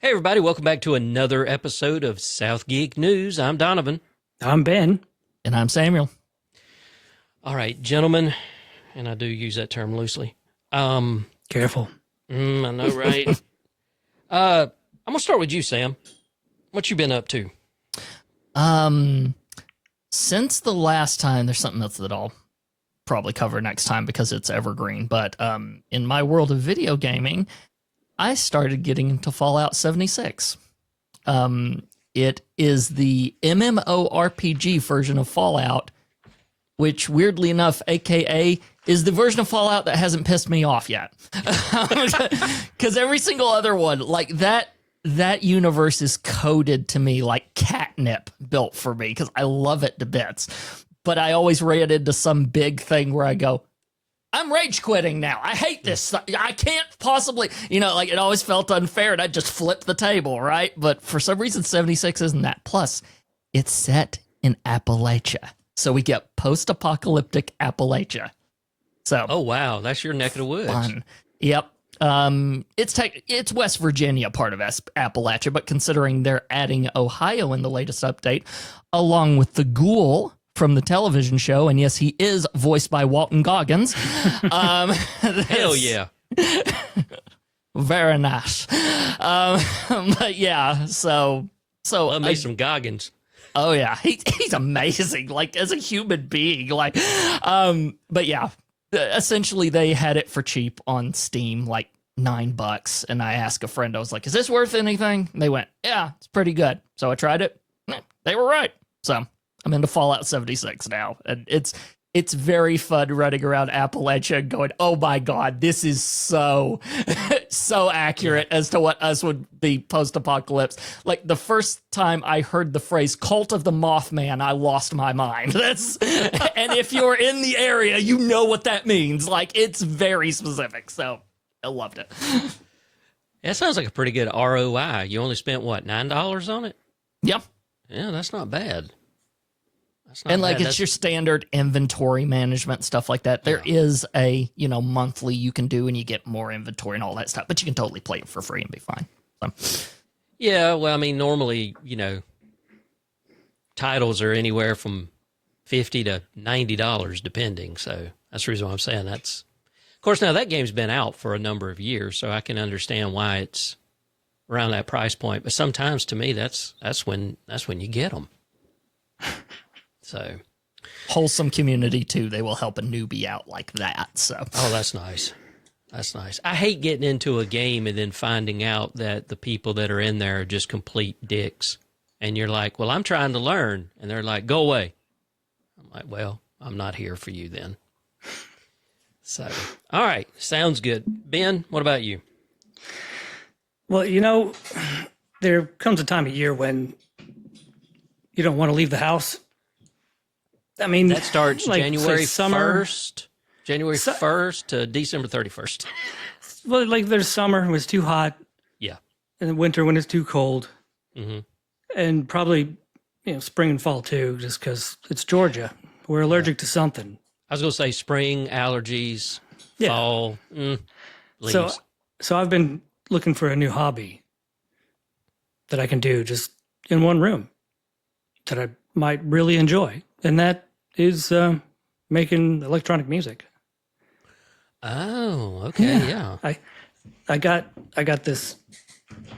Hey, everybody, welcome back to another episode of SouthGeek News. I'm Donovan. I'm Ben. And I'm Samuel. All right, gentlemen, and I do use that term loosely. Careful. I know, right? I'm going to start with you, Sam. What you been up to? Since the last time, there's something else that I'll probably cover next time because it's evergreen. But in my world of video gaming, I started getting into Fallout 76. It is the MMORPG version of Fallout, which weirdly enough, aka, is the version of Fallout that hasn't pissed me off yet. Because every single other one, like that universe is coded to me like catnip built for me because I love it to bits. But I always ran into some big thing where I go, I'm rage quitting now. I hate this. I can't possibly, like it always felt unfair and I'd just flip the table, right? But for some reason, 76 isn't that. Plus, it's set in Appalachia. So we get post-apocalyptic Appalachia. So, Oh, wow, that's your neck of the woods. fun. Yep. It's West Virginia, part of Appalachia, but considering they're adding Ohio in the latest update, along with the ghoul from the television show, and yes, he is voiced by Walton Goggins. Hell yeah. Very nice. But yeah, so Love me some Goggins. oh yeah, he's amazing, like as a human being, like, but yeah, essentially they had it for cheap on Steam, like $9, and I asked a friend, I was like, "Is this worth anything?" And they went, "Yeah, it's pretty good." So I tried it. They were right. So I'm into Fallout 76 now, and it's very fun running around Appalachia going, oh my God, this is so accurate as to what us would be post-apocalypse. Like the first time I heard the phrase cult of the Mothman, I lost my mind. And if you're in the area, you know what that means. Like it's very specific. So I loved it. That sounds like a pretty good ROI. You only spent, what, $9 on it? Yeah. Yeah, that's not bad. And like it's your standard inventory management stuff like that. There is a monthly you can do and you get more inventory and all that stuff, but you can totally play it for free and be fine. So. Yeah, well, I mean, normally, titles are anywhere from $50 to $90 depending. So that's the reason why I'm saying that's. Of course, now that game's been out for a number of years, so I can understand why it's around that price point. But sometimes, to me, that's when you get them. So, wholesome community too. They will help a newbie out like that. So, oh, that's nice. That's nice. I hate getting into a game and then finding out that the people that are in there are just complete dicks. And you're like, well, I'm trying to learn. And they're like, go away. I'm like, well, I'm not here for you then. So, all right. Sounds good. Ben, what about you? Well, there comes a time of year when you don't want to leave the house. I mean, That starts like, January say, summer, 1st, January 1st to December 31st. Well, like there's summer when it's too hot, Yeah. and then winter when it's too cold, Mm-hmm. and probably spring and fall too, just because it's Georgia. We're allergic to something. I was going to say spring, allergies, Yeah. fall, leaves. So I've been looking for a new hobby that I can do just in one room that I might really enjoy, and that is making electronic music. Oh, okay, yeah. I got this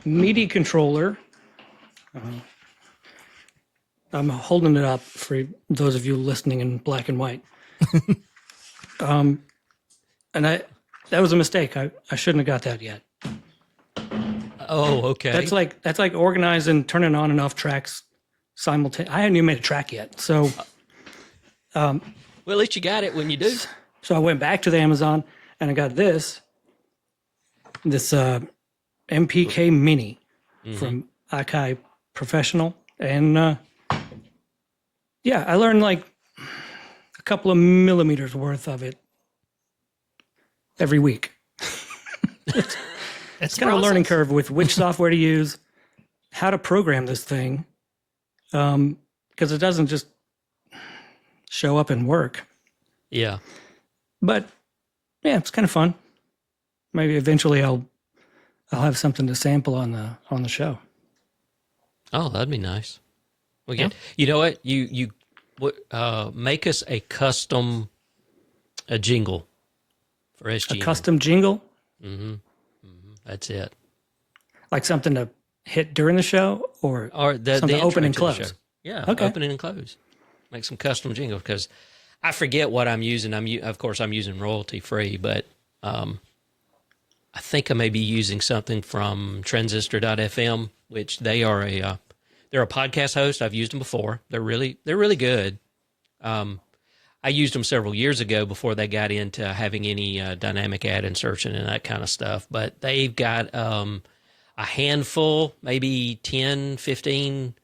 MIDI controller. I'm holding it up for those of you listening in black and white. And that was a mistake. I shouldn't have got that yet. Oh, okay. That's like organizing, turning on and off tracks simultaneously. I hadn't even made a track yet. So Well, at least you got it when you do. so I went back to the Amazon and I got this MPK Mini from Akai Professional. And I learned like a couple of millimeters worth of it every week. It's kind of a learning curve with which software to use, how to program this thing, because it doesn't just show up and work. Yeah. But yeah, it's kind of fun. Maybe eventually I'll I'll have something to sample on the show. Oh, that'd be nice. We get. You know what? You make us a custom jingle for SG. A custom jingle? That's it. Like something to hit during the show or the something intro open and to the close? show. Yeah, Okay. opening and close. Make some custom jingle because I forget what I'm using. Of course, I'm using royalty free, but I think I may be using something from Transistor.fm, which they're a podcast host. I've used them before. They're really good. I used them several years ago before they got into having any dynamic ad insertion and that kind of stuff. But they've got a handful, maybe 10, 15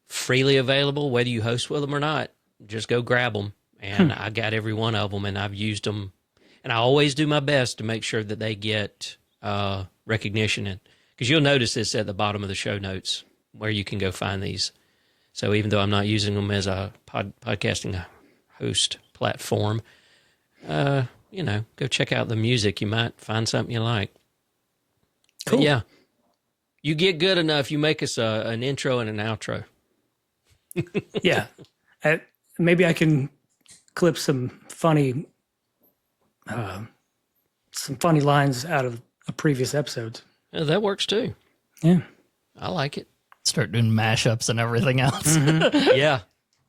freely available, whether you host with them or not. Just go grab them. And I got every one of them, and I've used them. And I always do my best to make sure that they get recognition. Because you'll notice this at the bottom of the show notes where you can go find these. So even though I'm not using them as a podcasting host platform, go check out the music. You might find something you like. Cool. But yeah, you get good enough, you make us an intro and an outro. Yeah. Maybe I can clip some funny lines out of previous episodes. Yeah, that works too. Yeah. I like it. Start doing mashups and everything else.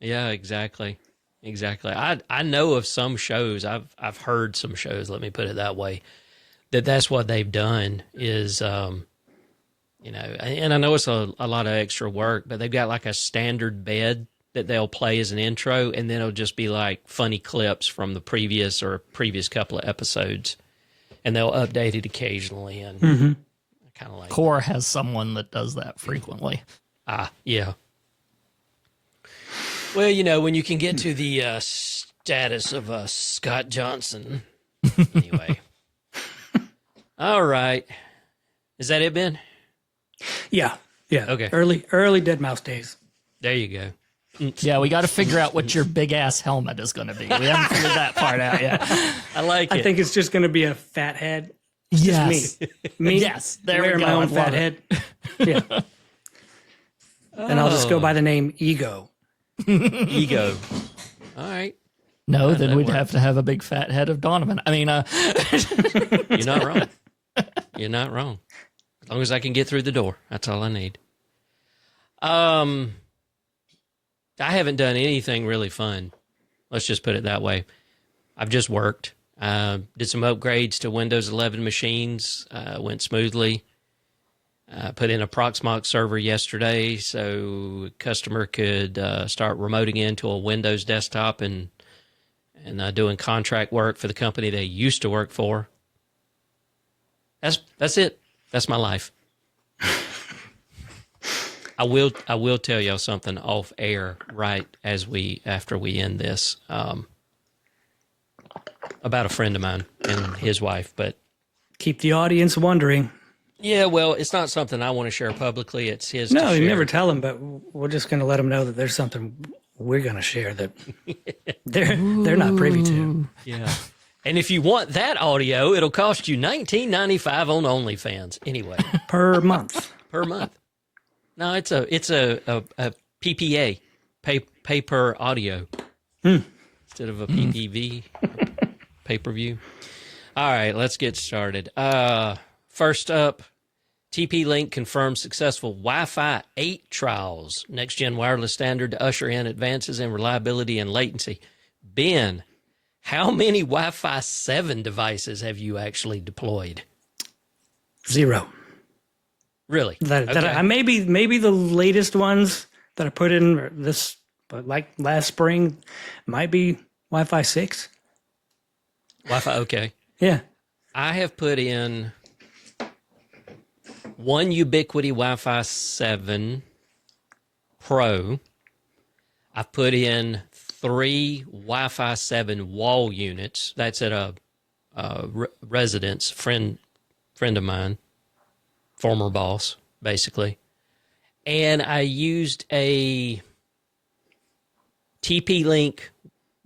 Yeah, exactly. I know of some shows. I've heard some shows. Let me put it that way. That's what they've done is, and I know it's a lot of extra work, but they've got like a standard bed that they'll play as an intro, and then it'll just be like funny clips from the previous couple of episodes, and they'll update it occasionally. And kind of like Core has someone that does that frequently. Yeah. Well, when you can get to the status of Scott Johnson. Anyway. All right. Is that it, Ben? Yeah. Okay. Early Dead Mouse days. There you go. Yeah, we got to figure out what your big ass helmet is going to be. We haven't figured that part out yet. I like it. I think it's just going to be a fat head. Yes. Me. Yes. There we wearing go. my own I love fat it. head. Yeah. And I'll just go by the name Ego. Ego. All right. No, then that we'd works. have to have a big fat head of Donovan. I mean, You're not wrong. You're not wrong. As long as I can get through the door, that's all I need. I haven't done anything really fun. Let's just put it that way. I've just worked. Did some upgrades to Windows 11 machines. Went smoothly. Put in a Proxmox server yesterday so a customer could start remoting into a Windows desktop and doing contract work for the company they used to work for. That's it. That's my life. I will tell y'all something off air right after we end this about a friend of mine and his wife, but Keep the audience wondering. yeah, well, it's not something I want to share publicly. It's his. No, to you share. never tell them, but we're just going to let them know that there's something we're going to share that they're not privy to. Yeah. And if you want that audio, it'll cost you $19.95 on OnlyFans. Anyway, Per month. per month. No, it's a PPA, pay per audio, instead of a PPV, pay per view. All right, let's get started. First up, TP-Link confirms successful Wi-Fi 8 trials. Next-gen wireless standard to usher in advances in reliability and latency. Ben, how many Wi-Fi 7 devices have you actually deployed? 0. Really? That maybe the latest ones that I put in but like last spring might be Wi-Fi 6. Wi-Fi, okay. Yeah. I have put in one Ubiquiti Wi-Fi 7 Pro. I've put in 3 Wi-Fi 7 wall units. That's at a residence, friend of mine, former boss, basically. And I used a TP-Link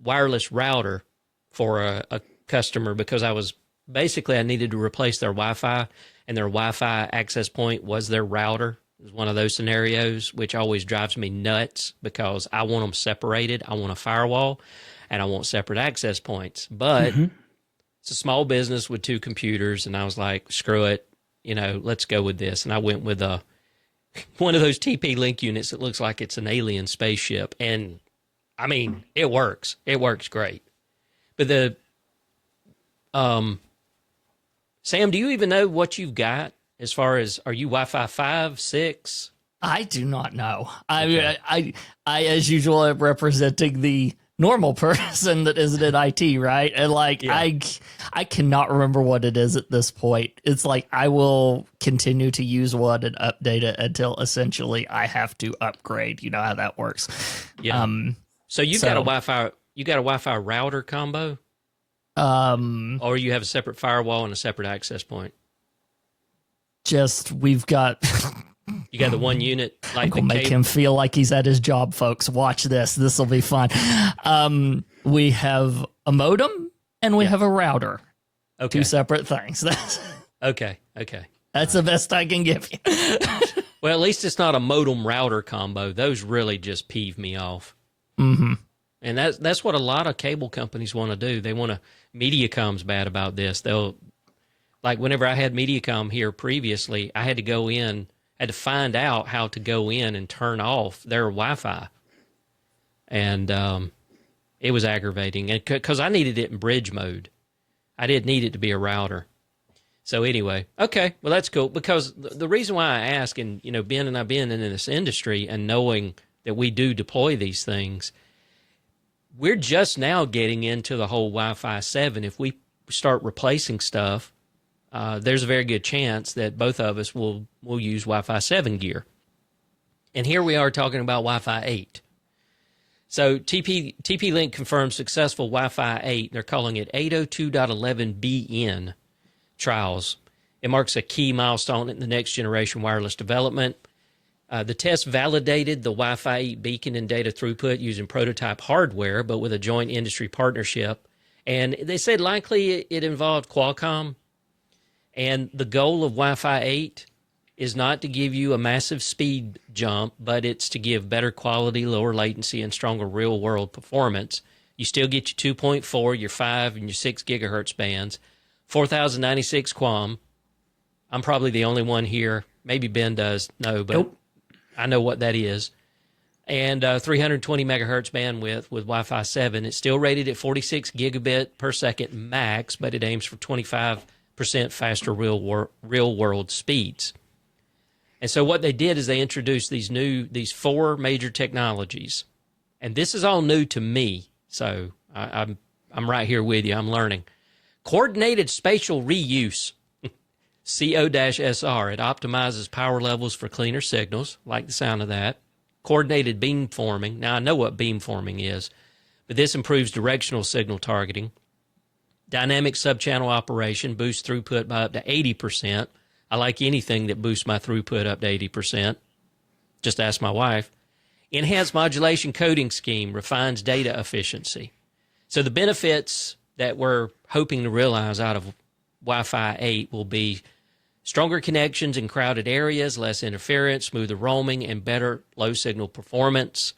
wireless router for a customer because I needed to replace their Wi-Fi, and their Wi-Fi access point was their router. It was one of those scenarios, which always drives me nuts because I want them separated. I want a firewall, and I want separate access points. But it's a small business with 2 computers, and I was like, screw it, let's go with this. And I went with one of those TP-Link units that looks like it's an alien spaceship. And, I mean, it works. It works great. But Sam, do you even know what you've got as far as, are you Wi-Fi 5, 6? I do not know. Okay. I as usual, am representing the normal person that isn't in IT, right? And I cannot remember what it is at this point. It's like I will continue to use one and update it until essentially I have to upgrade. You know how that works. Yeah. So you got a Wi-Fi router combo? Or you have a separate firewall and a separate access point? We've got... You got the one unit. Like I'm gonna make him feel like he's at his job, folks. Watch this. This will be fun. We have a modem and we have a router. Okay. 2 separate things. Okay. That's the best I can give you. Well, at least it's not a modem router combo. Those really just peeve me off. Mm-hmm. And that's what a lot of cable companies want to do. They want to. Mediacom's bad about this. Like whenever I had Mediacom here previously, I had to find out how to go in and turn off their Wi-Fi. And it was aggravating because I needed it in bridge mode. I didn't need it to be a router. So anyway, okay, well, that's cool. Because the reason why I ask, and, Ben and I've been in this industry and knowing that we do deploy these things, we're just now getting into the whole Wi-Fi 7. If we start replacing stuff, there's a very good chance that both of us will use Wi-Fi 7 gear. And here we are talking about Wi-Fi 8. So TP-Link confirms successful Wi-Fi 8. They're calling it 802.11bn trials. It marks a key milestone in the next generation wireless development. The test validated the Wi-Fi 8 beacon and data throughput using prototype hardware, but with a joint industry partnership. And they said likely it involved Qualcomm. And the goal of Wi-Fi 8 is not to give you a massive speed jump, but it's to give better quality, lower latency, and stronger real-world performance. You still get your 2.4, your 5, and your 6 gigahertz bands, 4,096 QAM. I'm probably the only one here. Maybe Ben does know, but nope. I know what that is. And 320 megahertz bandwidth with Wi-Fi 7. It's still rated at 46 gigabit per second max, but it aims for 25% faster real-world speeds. And so what they did is they introduced these 4 major technologies. And this is all new to me, so I'm right here with you. I'm learning. Coordinated spatial reuse, CO-SR. It optimizes power levels for cleaner signals, like the sound of that. Coordinated beamforming. Now, I know what beamforming is, but this improves directional signal targeting. Dynamic subchannel operation boosts throughput by up to 80%. I like anything that boosts my throughput up to 80%. Just ask my wife. Enhanced modulation coding scheme refines data efficiency. So the benefits that we're hoping to realize out of Wi-Fi 8 will be stronger connections in crowded areas, less interference, smoother roaming, and better low-signal performance.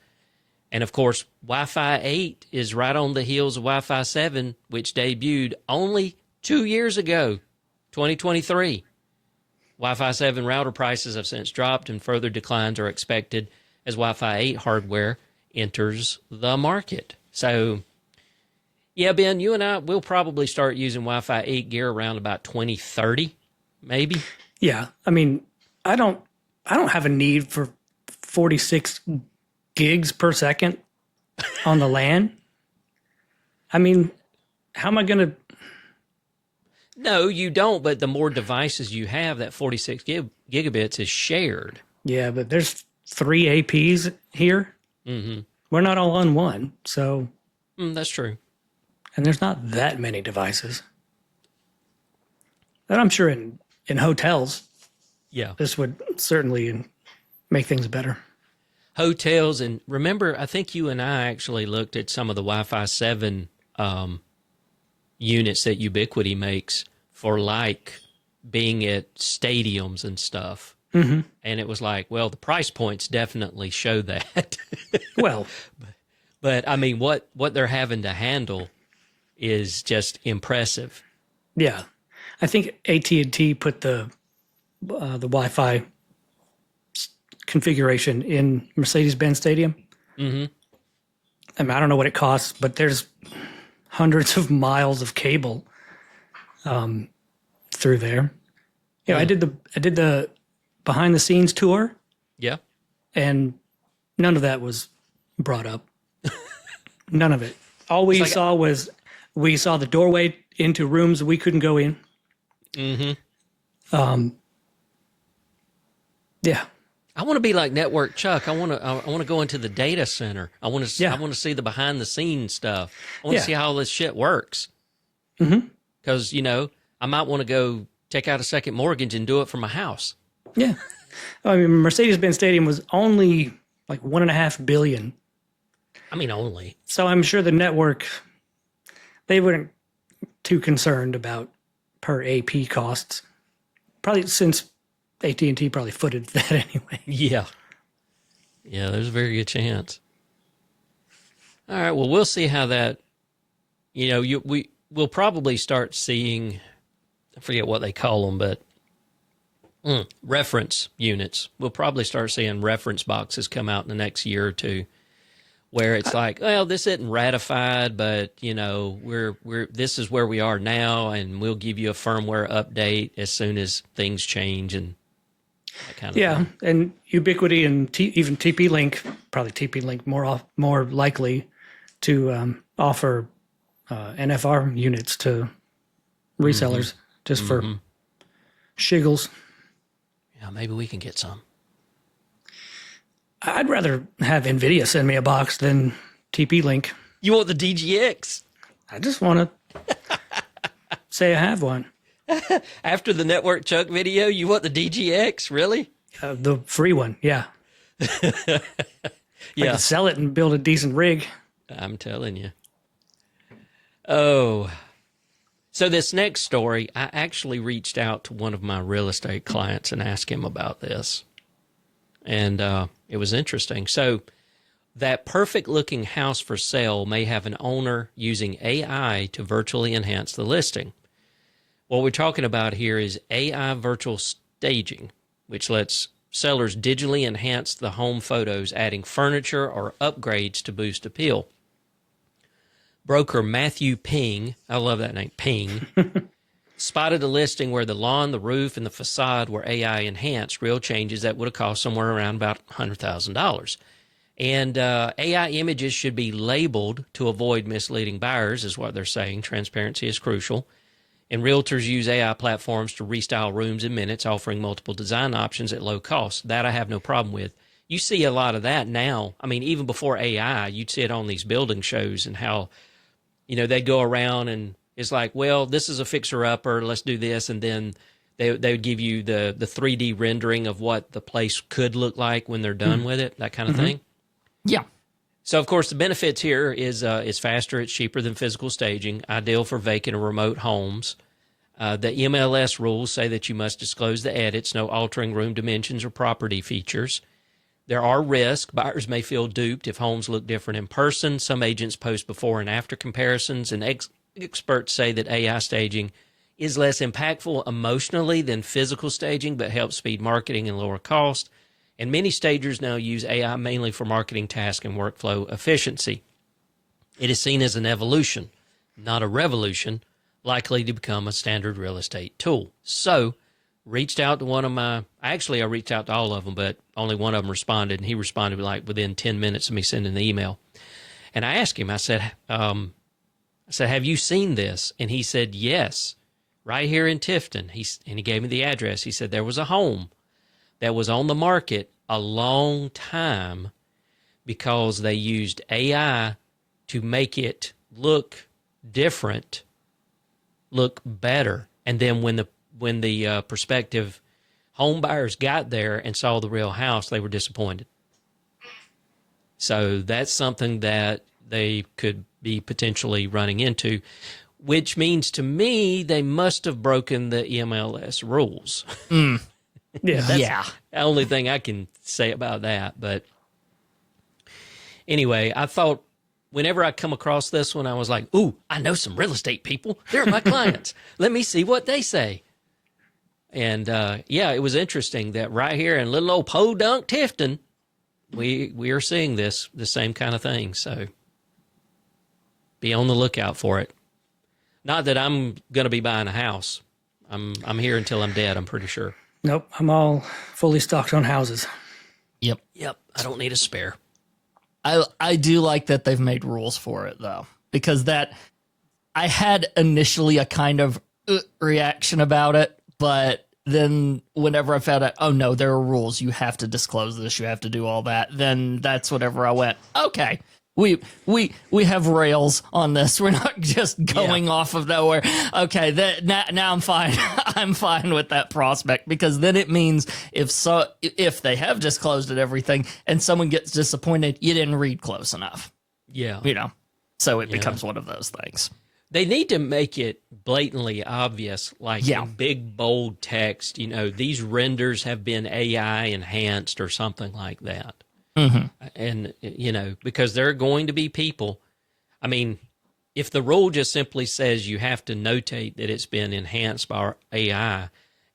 And, of course, Wi-Fi 8 is right on the heels of Wi-Fi 7, which debuted only 2 years ago, 2023. Wi-Fi 7 router prices have since dropped, and further declines are expected as Wi-Fi 8 hardware enters the market. So, yeah, Ben, you and I, we'll probably start using Wi-Fi 8 gear around about 2030, maybe. Yeah, I mean, I don't have a need for 46 gigs per second on the LAN. I mean, how am I going to? No, you don't. But the more devices you have, that 46 gigabits is shared. Yeah, but there's 3 APs here. Mm-hmm. We're not all on one, so. That's true. And there's not that many devices. And I'm sure in hotels, yeah, this would certainly make things better. Hotels, and remember, I think you and I actually looked at some of the Wi-Fi 7 units that Ubiquiti makes for like being at stadiums and stuff. Mm-hmm. And it was like, well, the price points definitely show that. Well, but I mean, what they're having to handle is just impressive. yeah. I think AT&T put the Wi-Fi configuration in Mercedes-Benz Stadium. Mm-hmm. I mean, I don't know what it costs, but there's hundreds of miles of cable through there. You know, I did the behind the scenes tour, Yeah. and none of that was brought up. None of it. All we saw was the doorway into rooms we couldn't go in. Mm-hmm. Yeah. I want to be like Network Chuck. I want to go into the data center. I want to Yeah. see the behind the scenes stuff. I want to Yeah. see how all this shit works. Mm-hmm. Because, you know, I might want to go take out a second mortgage and do it from my house. Yeah. I mean, Mercedes-Benz Stadium was only like $1.5 billion. I mean, only. So I'm sure the network, they weren't too concerned about per AP costs. Probably since AT&T probably footed that anyway. Yeah. Yeah, there's a very good chance. All right, well, we'll see how that, you know, we'll probably start seeing, I forget what they call them, but reference units. We'll probably start seeing reference boxes come out in the next year or two, where it's like, well, this isn't ratified, but you know, this is where we are now, and we'll give you a firmware update as soon as things change and that kind of thing. And Ubiquiti and even TP-Link, probably TP-Link more likely to offer NFR units to resellers just for shiggles. Yeah, maybe we can get some. I'd rather have NVIDIA send me a box than TP-Link. You want the DGX? I just want to say I have one. After the Network Chuck video, you want the DGX? Really? The free one, yeah. I Yeah. could sell it and build a decent rig. I'm telling you. Oh. So this next story, I actually reached out to one of my real estate clients and asked him about this. And it was interesting. So that perfect-looking house for sale may have an owner using AI to virtually enhance the listing. What we're talking about here is AI virtual staging, which lets sellers digitally enhance the home photos, adding furniture or upgrades to boost appeal. Broker Matthew Ping, I love that name, Ping, spotted a listing where the lawn, the roof, and the facade were AI enhanced, real changes that would have cost somewhere around about $100,000. And AI images should be labeled to avoid misleading buyers, is what they're saying. Transparency is crucial. And realtors use AI platforms to restyle rooms in minutes, offering multiple design options at low cost. That I have no problem with. You see a lot of that now. I mean, even before AI, you'd see it on these building shows and how, you know, they go around and it's like, well, this is a fixer-upper, let's do this. And then they would give you the 3D rendering of what the place could look like when they're done with it, that kind of thing. Yeah. So, of course, the benefits here is it's faster, it's cheaper than physical staging, ideal for vacant or remote homes. The MLS rules say that you must disclose the edits, no altering room dimensions or property features. There are risks. Buyers may feel duped if homes look different in person. Some agents post before and after comparisons, and experts say that AI staging is less impactful emotionally than physical staging, but helps speed marketing and lower cost. And many stagers now use AI mainly for marketing task and workflow efficiency. It is seen as an evolution, not a revolution, likely to become a standard real estate tool. So, reached out to one of my, I reached out to all of them, but only one of them responded, and he responded like within 10 minutes of me sending the email. And I asked him, I said, have you seen this? And he said, yes, right here in Tifton. And he gave me the address. He said there was a home that was on the market a long time because they used AI to make it look different, look better. And then when the prospective home buyers got there and saw the real house, they were disappointed. So that's something that they could be potentially running into. which means to me they must have broken the EMLS rules. Yeah. That's the only thing I can say about that. But anyway, I thought whenever I come across this one, I was like, ooh, I know some real estate people. They're my clients. Let me see what they say. And yeah, it was interesting that right here in little old Podunk Tifton, we are seeing the same kind of thing. So be on the lookout for it. Not that I'm going to be buying a house. I'm here until I'm dead, I'm pretty sure. Nope. I'm all fully stocked on houses. Yep. I don't need a spare. I do like that they've made rules for it, though, because that I had initially a kind of reaction about it, but then whenever I found out, oh no, there are rules, you have to disclose this, you have to do all that, then that's whenever I went, okay, we have rails on this. We're not just going off of nowhere. Okay, now I'm fine. I'm fine with that prospect, because then it means if they have disclosed it everything and someone gets disappointed, you didn't read close enough. Yeah. You know, so it becomes one of those things. They need to make it blatantly obvious, like in big, bold text, these renders have been AI enhanced or something like that. Mm-hmm. And, because there are going to be people. I mean, if the rule just simply says you have to notate that it's been enhanced by AI,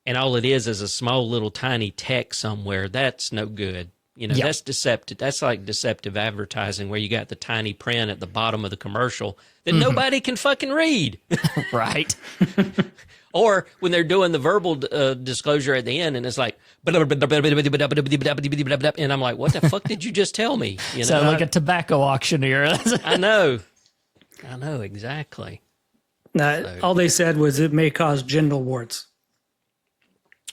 and all it is a small little tiny text somewhere, that's no good. That's deceptive. That's like deceptive advertising where you got the tiny print at the bottom of the commercial that nobody can fucking read. Right. Or when they're doing the verbal disclosure at the end and it's like, and I'm like, what the fuck did you just tell me? Sound like a tobacco auctioneer. I know, exactly. All they said was it may cause genital warts.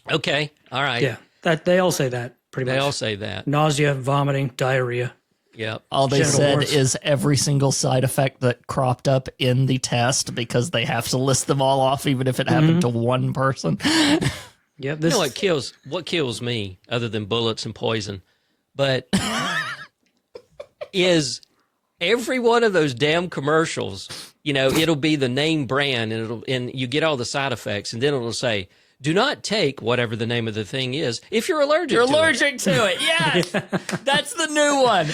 Okay, all right. Yeah, they all say that pretty much. They all say that. Nausea, vomiting, diarrhea. Yep. All they Genital said warts. is every single side effect that cropped up in the test, because they have to list them all off, even if it happened to one person. Yeah, what kills me, other than bullets and poison, but is every one of those damn commercials. It'll be the name brand, and you get all the side effects, and then it'll say, do not take whatever the name of the thing is if you're allergic to it. You're allergic to it. Yes. That's the new one.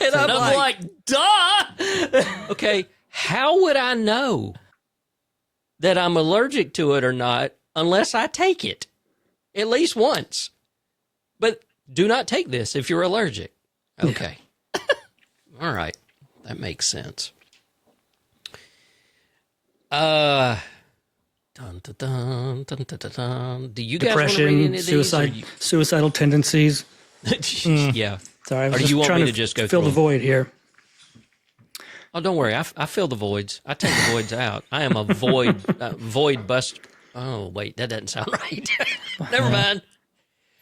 And I'm like, duh. Okay, how would I know that I'm allergic to it or not unless I take it at least once? But do not take this if you're allergic. Okay. All right. That makes sense. Dun, dun, dun, dun, dun, dun, dun. Do you guys want to read any of these? Suicidal tendencies. Yeah. Sorry, I was Or do just you want trying me to to just go fill through the them? void here. Oh, don't worry. I fill the voids. I take the voids out. I am a void bust. Oh, wait. That doesn't sound right. Never mind.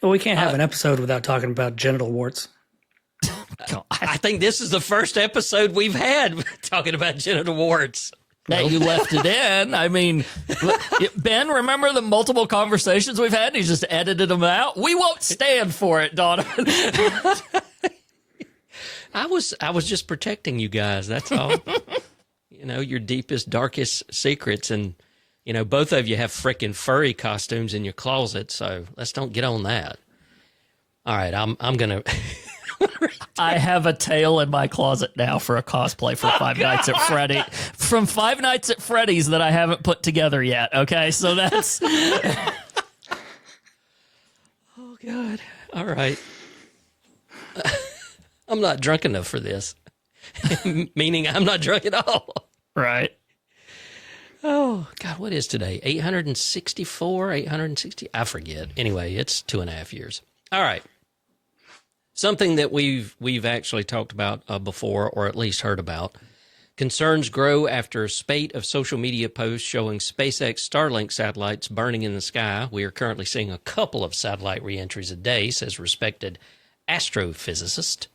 Well, we can't have an episode without talking about genital warts. I think this is the first episode we've had talking about genital warts. That you left it in. I mean, Ben, remember the multiple conversations we've had? He just edited them out. We won't stand for it, Donovan. I was just protecting you guys. That's all. Your deepest, darkest secrets, and both of you have frickin' furry costumes in your closet. So let's don't get on that. All right, I'm gonna. I have a tail in my closet now for a cosplay for Five Nights at Freddy. From Five Nights at Freddy's that I haven't put together yet. Okay, so that's. Oh God! All right. I'm not drunk enough for this. Meaning I'm not drunk at all. Right. Oh God! What is today? 864, 860. I forget. Anyway, it's 2.5 years. All right. Something that we've actually talked about before, or at least heard about. Concerns grow after a spate of social media posts showing SpaceX Starlink satellites burning in the sky. We are currently seeing a couple of satellite reentries a day, says respected astrophysicist.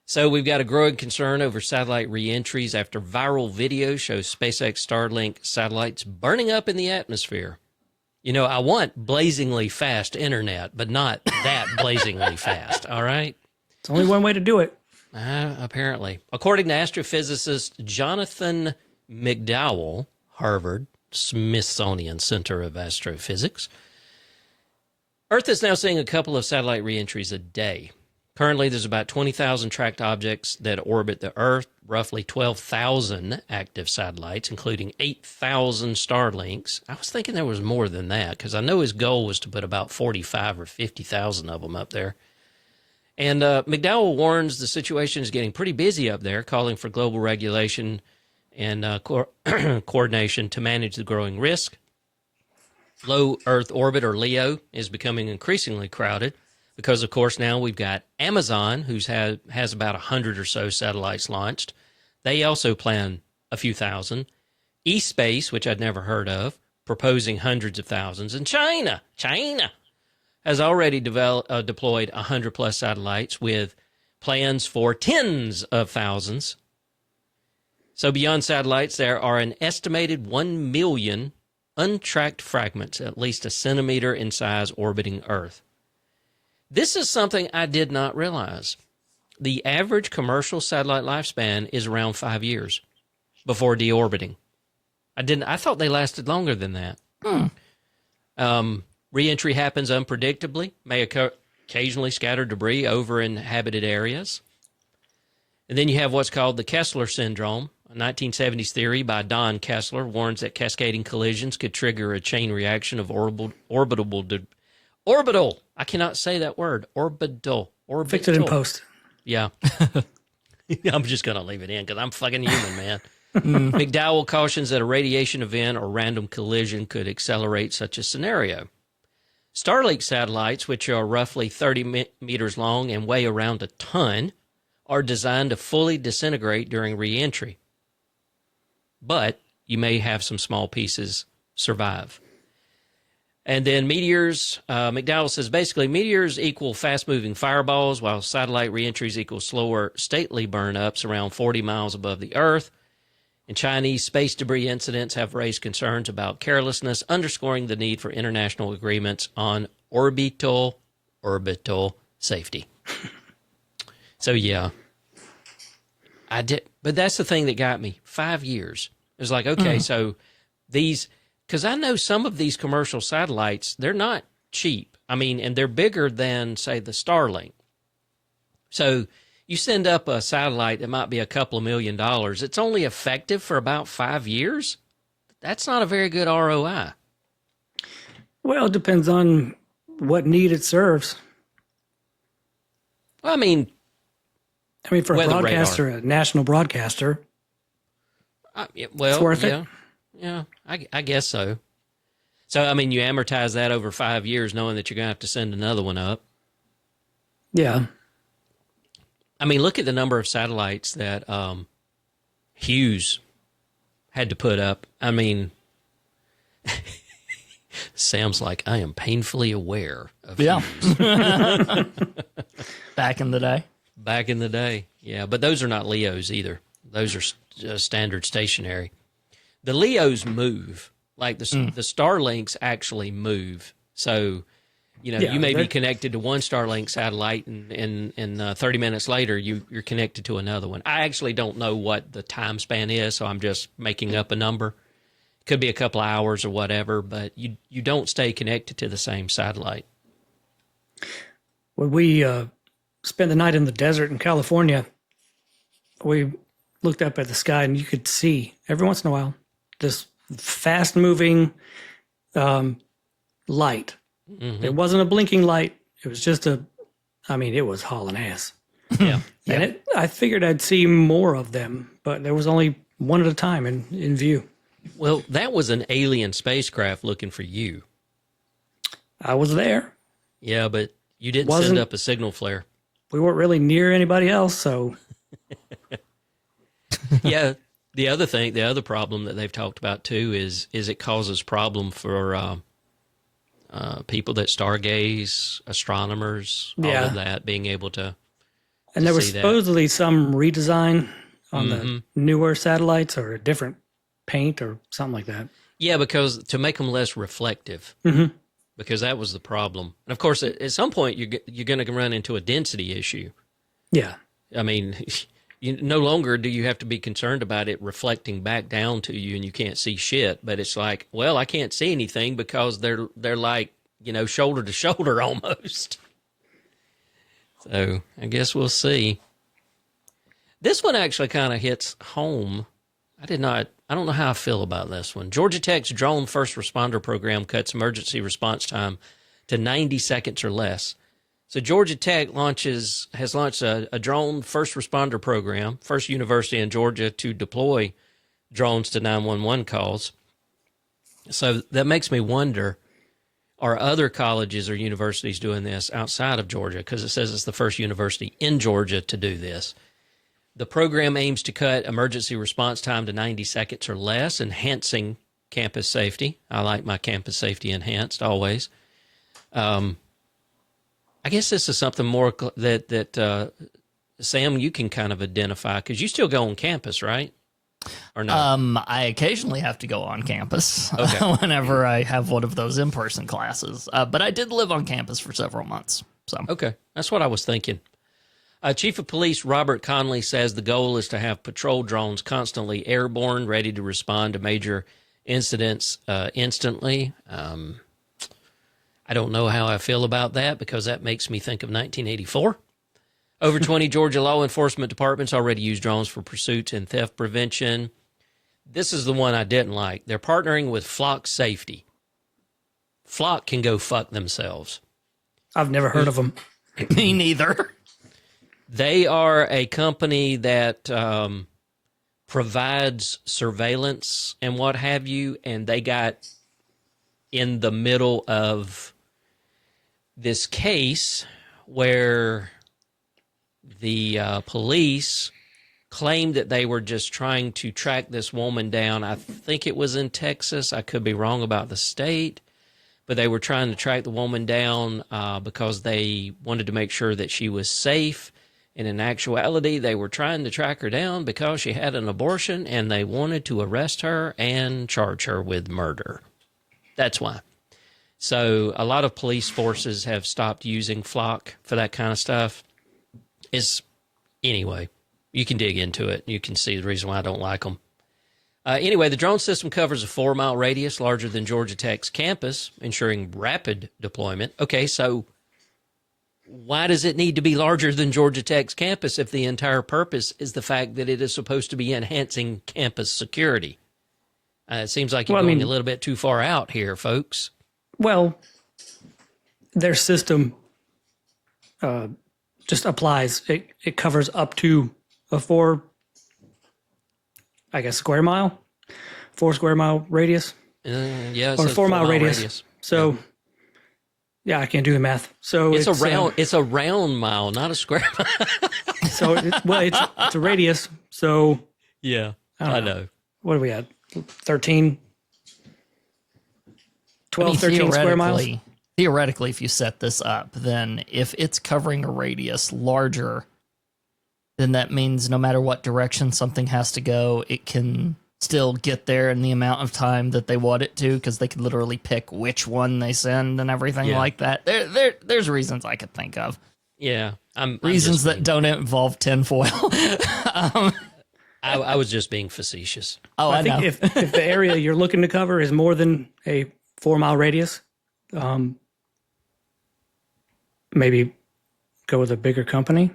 So we've got a growing concern over satellite reentries after viral video shows SpaceX Starlink satellites burning up in the atmosphere. I want blazingly fast internet, but not that blazingly fast, all right? It's only one way to do it. Apparently. According to astrophysicist Jonathan McDowell, Harvard Smithsonian Center of Astrophysics. Earth is now seeing a couple of satellite reentries a day. Currently, there's about 20,000 tracked objects that orbit the Earth, roughly 12,000 active satellites, including 8,000 Starlinks. I was thinking there was more than that because I know his goal was to put about 45 or 50,000 of them up there. And McDowell warns the situation is getting pretty busy up there, calling for global regulation and coordination to manage the growing risk. Low Earth orbit, or LEO, is becoming increasingly crowded because, of course, now we've got Amazon, who has about 100 or so satellites launched. They also plan a few thousand. eSpace, which I'd never heard of, proposing hundreds of thousands. And China has already deployed 100-plus satellites with plans for tens of thousands. So beyond satellites, there are an estimated 1 million untracked fragments, at least a centimeter in size, orbiting Earth. This is something I did not realize. The average commercial satellite lifespan is around 5 years before deorbiting. I thought they lasted longer than that. Reentry happens unpredictably, may occasionally scatter debris over inhabited areas. And then you have what's called the Kessler syndrome. A 1970s theory by Don Kessler warns that cascading collisions could trigger a chain reaction of orbital. I cannot say that word. Orbital. Fix it in post. Yeah. I'm just going to leave it in because I'm fucking human, man. McDowell cautions that a radiation event or random collision could accelerate such a scenario. Starlink satellites, which are roughly 30 meters long and weigh around a ton, are designed to fully disintegrate during reentry. But you may have some small pieces survive. And then meteors, McDowell says basically meteors equal fast-moving fireballs, while satellite reentries equal slower, stately burn-ups around 40 miles above the Earth. And Chinese space debris incidents have raised concerns about carelessness, underscoring the need for international agreements on orbital safety. So, yeah. I did, but that's the thing that got me. 5 years. It was like, okay, so these, because I know some of these commercial satellites, they're not cheap. I mean, and they're bigger than, say, the Starlink. So you send up a satellite that might be a couple of $1 million. It's only effective for about 5 years. That's not a very good ROI. Well, it depends on what need it serves. Well, I mean, for a broadcaster, a national broadcaster, it's worth it. Yeah, I guess so. So, I mean, you amortize that over 5 years knowing that you're going to have to send another one up. Yeah. I mean, look at the number of satellites that Hughes had to put up. I mean, Sam's like, I am painfully aware of Hughes. Back in the day. Back in the day, yeah. But those are not LEOs either. Those are standard stationary. The LEOs move. Like the Starlinks actually move. So, you know, you may be connected to one Starlink satellite and 30 minutes later you're connected to another one. I actually don't know what the time span is, so I'm just making up a number. Could be a couple of hours or whatever, but you don't stay connected to the same satellite. When we spent the night in the desert in California, we looked up at the sky and you could see every once in a while this fast-moving light. Mm-hmm. It wasn't a blinking light. It was just it was hauling ass. Yeah. And I figured I'd see more of them, but there was only one at a time in view. Well, that was an alien spacecraft looking for you. I was there. Yeah, but you didn't send up a signal flare. We weren't really near anybody else, so. Yeah. The other problem that they've talked about too is it causes problem for people that stargaze, astronomers, all of that, being able to. And there was supposedly some redesign on the newer satellites or a different paint or something like that. Yeah, because to make them less reflective, because that was the problem. And of course, at some point, you're going to run into a density issue. Yeah. I mean, no longer do you have to be concerned about it reflecting back down to you and you can't see shit. But it's like, well, I can't see anything because they're like, shoulder to shoulder almost. So I guess we'll see. This one actually kind of hits home. I don't know how I feel about this one. Georgia Tech's drone first responder program cuts emergency response time to 90 seconds or less. So Georgia Tech has launched a drone first responder program, first university in Georgia to deploy drones to 911 calls. So that makes me wonder, are other colleges or universities doing this outside of Georgia? Because it says it's the first university in Georgia to do this. The program aims to cut emergency response time to 90 seconds or less, enhancing campus safety. I like my campus safety enhanced always. I guess this is something more that Sam, you can kind of identify because you still go on campus, right? Or no? I occasionally have to go on campus Okay. whenever I have one of those in-person classes. But I did live on campus for several months. So Okay, that's what I was thinking. Chief of Police Robert Conley says the goal is to have patrol drones constantly airborne, ready to respond to major incidents instantly. I don't know how I feel about that because that makes me think of 1984. Over 20 Georgia law enforcement departments already use drones for pursuit and theft prevention. This is the one I didn't like. They're partnering with Flock Safety. Flock can go fuck themselves. I've never heard of them. me neither. They are a company that provides surveillance and what have you, and they got in the middle of this case where the police claimed that they were just trying to track this woman down. I think it was in Texas. I could be wrong about the state. But they were trying to track the woman down because they wanted to make sure that she was safe. And in actuality, they were trying to track her down because she had an abortion, and they wanted to arrest her and charge her with murder. That's why. So a lot of police forces have stopped using Flock for that kind of stuff. Anyway, you can dig into it. You can see the reason why I don't like them. Anyway, the drone system covers a 4-mile radius larger than Georgia Tech's campus, ensuring rapid deployment. Okay, so why does it need to be larger than Georgia Tech's campus if the entire purpose is the fact that it is supposed to be enhancing campus security? It seems like you're going a little bit too far out here, folks. Well, their system just applies. It covers up to a 4 square mile radius. Yeah, or 4-mile radius. So, yeah, I can't do the math. So it's a round mile, not a square mile. So it's a radius. So yeah, I know. What are we at? 13 square miles. Theoretically, if you set this up, then if it's covering a radius larger, then that means no matter what direction something has to go, it can still get there in the amount of time that they want it to, because they can literally pick which one they send and everything like that. There's reasons I could think of. Yeah. Reasons that don't involve tinfoil. I was just being facetious. Oh, I think if the area you're looking to cover is more than a 4-mile radius, maybe go with a bigger company.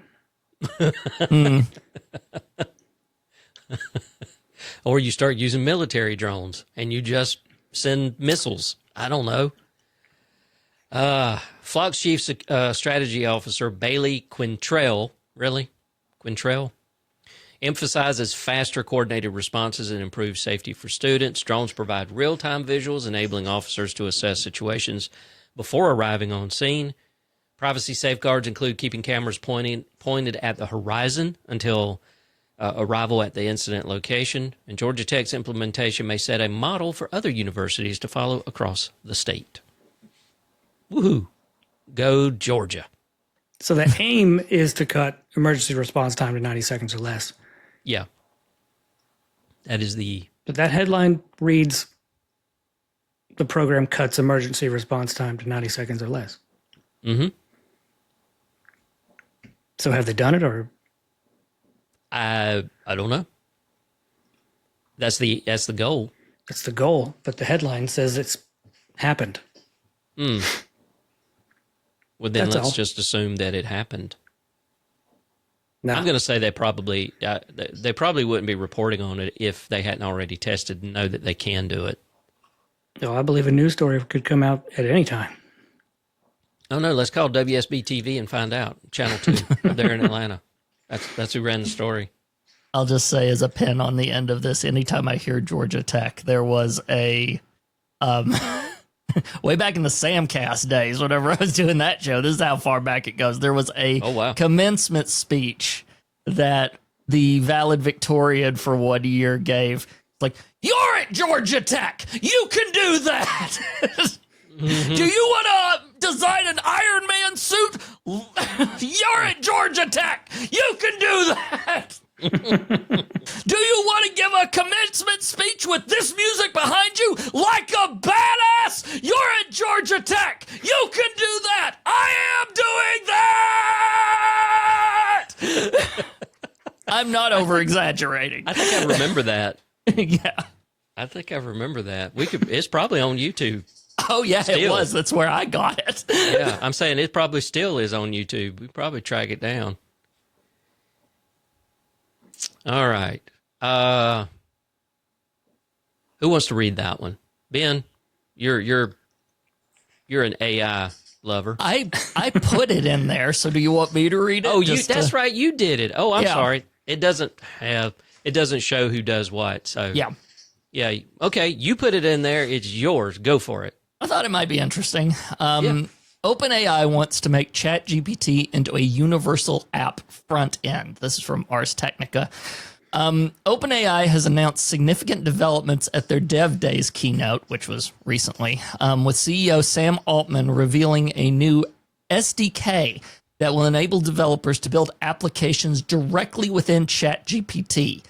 Or you start using military drones and you just send missiles. I don't know. Flock's chief strategy officer, Bailey Quintrell, emphasizes faster coordinated responses and improved safety for students. Drones provide real-time visuals, enabling officers to assess situations before arriving on scene. Privacy safeguards include keeping cameras pointed at the horizon until arrival at the incident location. And Georgia Tech's implementation may set a model for other universities to follow across the state. Woohoo! Go Georgia. So the aim is to cut emergency response time to 90 seconds or less. Yeah. That is But that headline reads, the program cuts emergency response time to 90 seconds or less. Mm-hmm. So have they done it, or? I don't know. That's the goal. That's the goal, but the headline says it's happened. Well, then That's let's all. just assume that it happened. No. I'm going to say they probably wouldn't be reporting on it if they hadn't already tested and know that they can do it. No, I believe a news story could come out at any time. Oh no, let's call WSB TV and find out. Channel 2 up there in Atlanta. That's who ran the story. I'll just say as a pin on the end of this, anytime I hear Georgia Tech, there was a way back in the Samcast days, whenever I was doing that show, this is how far back it goes. There was a commencement speech that the valedictorian for 1 year gave. Like, you're at Georgia Tech. You can do that. Do you want to design an Iron Man suit? You're at Georgia Tech. You can do that. Do you want to give a commencement speech with this music behind you like a badass? You're at Georgia Tech. You can do that. I am doing that. I'm not over exaggerating. I think I remember that. Yeah. I think I remember that. It's probably on YouTube. Oh yeah, Still. It was. That's where I got it. Yeah, I'm saying it probably still is on YouTube. We probably track it down. All right. Who wants to read that one? Ben, you're an AI lover. I put it in there, so do you want me to read it? Oh, that's right. You did it. Oh, I'm Yeah. sorry. It doesn't show who does what. So yeah. Okay, you put it in there. It's yours. Go for it. I thought it might be interesting. OpenAI wants to make ChatGPT into a universal app front end. This is from Ars Technica. OpenAI has announced significant developments at their Dev Days keynote, which was recently, with CEO Sam Altman revealing a new SDK that will enable developers to build applications directly within ChatGPT.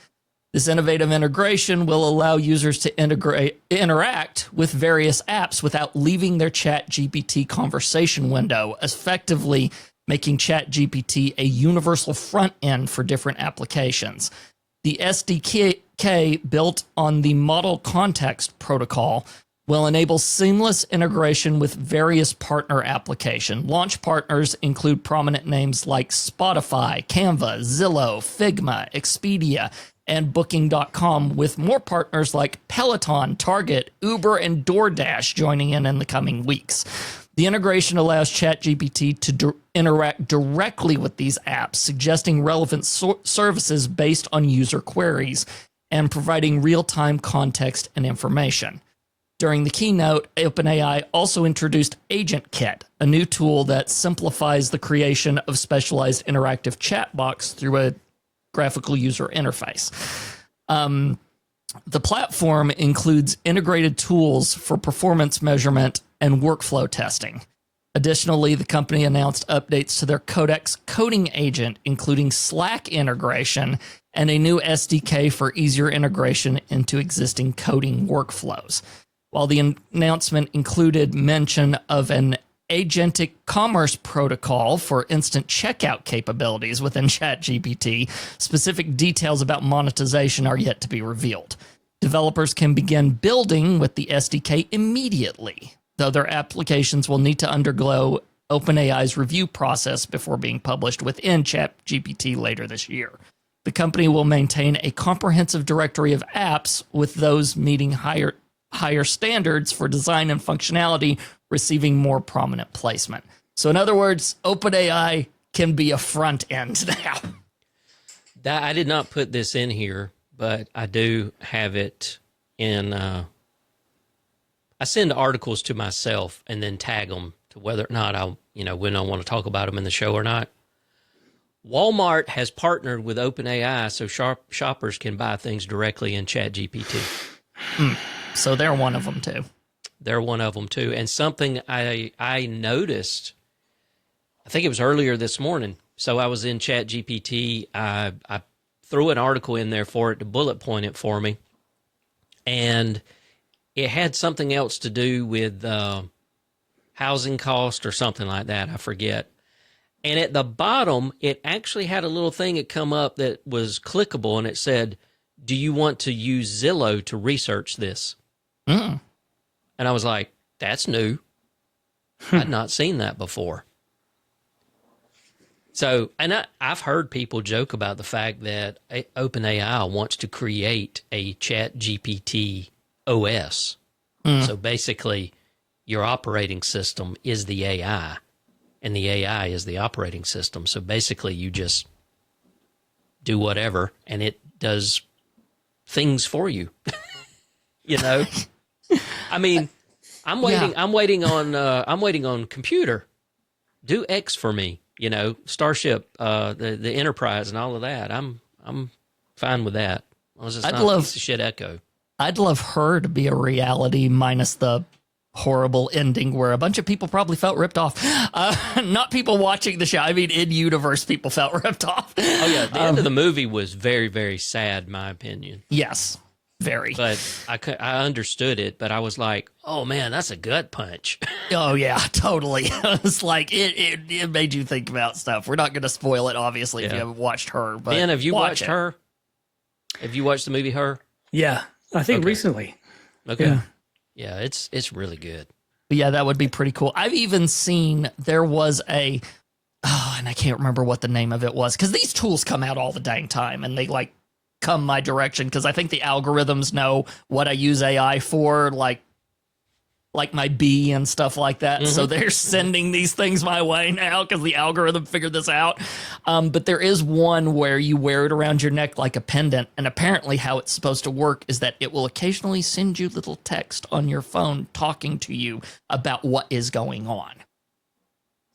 This innovative integration will allow users to interact with various apps without leaving their ChatGPT conversation window, effectively making ChatGPT a universal front end for different applications. The SDK, built on the Model Context Protocol, will enable seamless integration with various partner applications. Launch partners include prominent names like Spotify, Canva, Zillow, Figma, Expedia, and Booking.com, with more partners like Peloton, Target, Uber, and DoorDash joining in the coming weeks. The integration allows ChatGPT to interact directly with these apps, suggesting relevant services based on user queries and providing real-time context and information. During the keynote, OpenAI also introduced AgentKit, a new tool that simplifies the creation of specialized interactive chatbots through a graphical user interface. The platform includes integrated tools for performance measurement and workflow testing. Additionally, the company announced updates to their Codex coding agent, including Slack integration and a new SDK for easier integration into existing coding workflows. While the announcement included mention of an agentic commerce protocol for instant checkout capabilities within ChatGPT, specific details about monetization are yet to be revealed. Developers can begin building with the SDK immediately, though their applications will need to undergo OpenAI's review process before being published within ChatGPT later this year. The company will maintain a comprehensive directory of apps, with those meeting higher standards for design and functionality receiving more prominent placement. So in other words, OpenAI can be a front end now. I did not put this in here, but I do have it in. I send articles to myself and then tag them to whether or not when I want to talk about them in the show or not. Walmart has partnered with OpenAI so shoppers can buy things directly in ChatGPT. So they're one of them too. They're one of them too. And something I noticed, I think it was earlier this morning. So I was in ChatGPT. I threw an article in there for it to bullet point it for me. And it had something else to do with housing cost or something like that. I forget. And at the bottom, it actually had a little thing that come up that was clickable, and it said, do you want to use Zillow to research this? Mm. And I was like, that's new. I'd not seen that before. So, and I've heard people joke about the fact that OpenAI wants to create a ChatGPT OS. So basically, your operating system is the AI, and the AI is the operating system. So basically, you just do whatever, and it does things for you. You know, I mean, I'm waiting. Yeah. I'm waiting on computer. Do X for me. You know, Starship, the Enterprise, and all of that. I'm fine with that. As long as it's not a piece of shit Echo. I'd love her to be a reality minus the horrible ending where a bunch of people probably felt ripped off. Not people watching the show. I mean, in universe, people felt ripped off. Oh yeah, the end of the movie was very, very sad, in my opinion. Yes, very. But I understood it, but I was like, oh man, that's a gut punch. Oh yeah, totally. It's like it made you think about stuff. We're not going to spoil it, obviously, if you haven't watched Her. But Ben, have you watched it. Her? Have you watched the movie Her? Yeah, I think recently. Okay. Yeah, it's really good. But yeah, that would be pretty cool. I've even seen there was and I can't remember what the name of it was, because these tools come out all the dang time, and they like come my direction because I think the algorithms know what I use AI for, like my bee and stuff like that. So they're sending these things my way now because the algorithm figured this out. But there is one where you wear it around your neck like a pendant. And apparently how it's supposed to work is that it will occasionally send you little text on your phone talking to you about what is going on.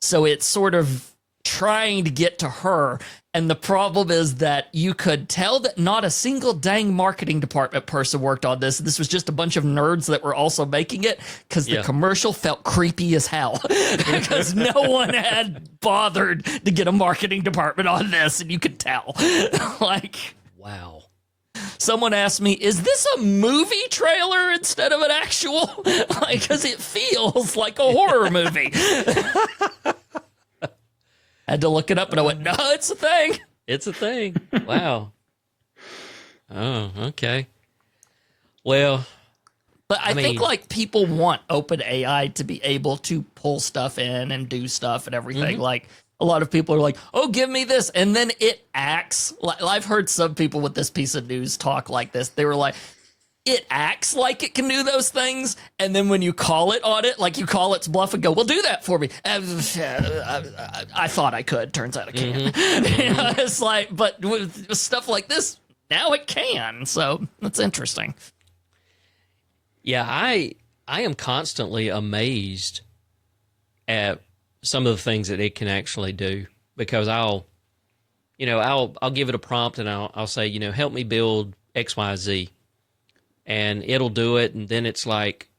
So it's sort of trying to get to her. And the problem is that you could tell that not a single dang marketing department person worked on this. This was just a bunch of nerds that were also making it because the commercial felt creepy as hell because no one had bothered to get a marketing department on this. And you could tell. Like, wow. Someone asked me, is this a movie trailer instead of an actual? Like, because it feels like a horror movie. Had to look it up, and I went, no, it's a thing. It's a thing. Wow. Oh, okay. Well, but I think like people want OpenAI to be able to pull stuff in and do stuff and everything. Like a lot of people are like, oh, give me this. And then it acts like, I've heard some people with this piece of news talk like this. They were like, it acts like it can do those things, and then when you call it on it, like you call its bluff and go, well, do that for me. I thought I could. Turns out I can't. You know, it's like, but with stuff like this, now it can. So that's interesting. Yeah, I am constantly amazed at some of the things that it can actually do, because I'll give it a prompt and I'll say, help me build XYZ. And it'll do it, and then it's like,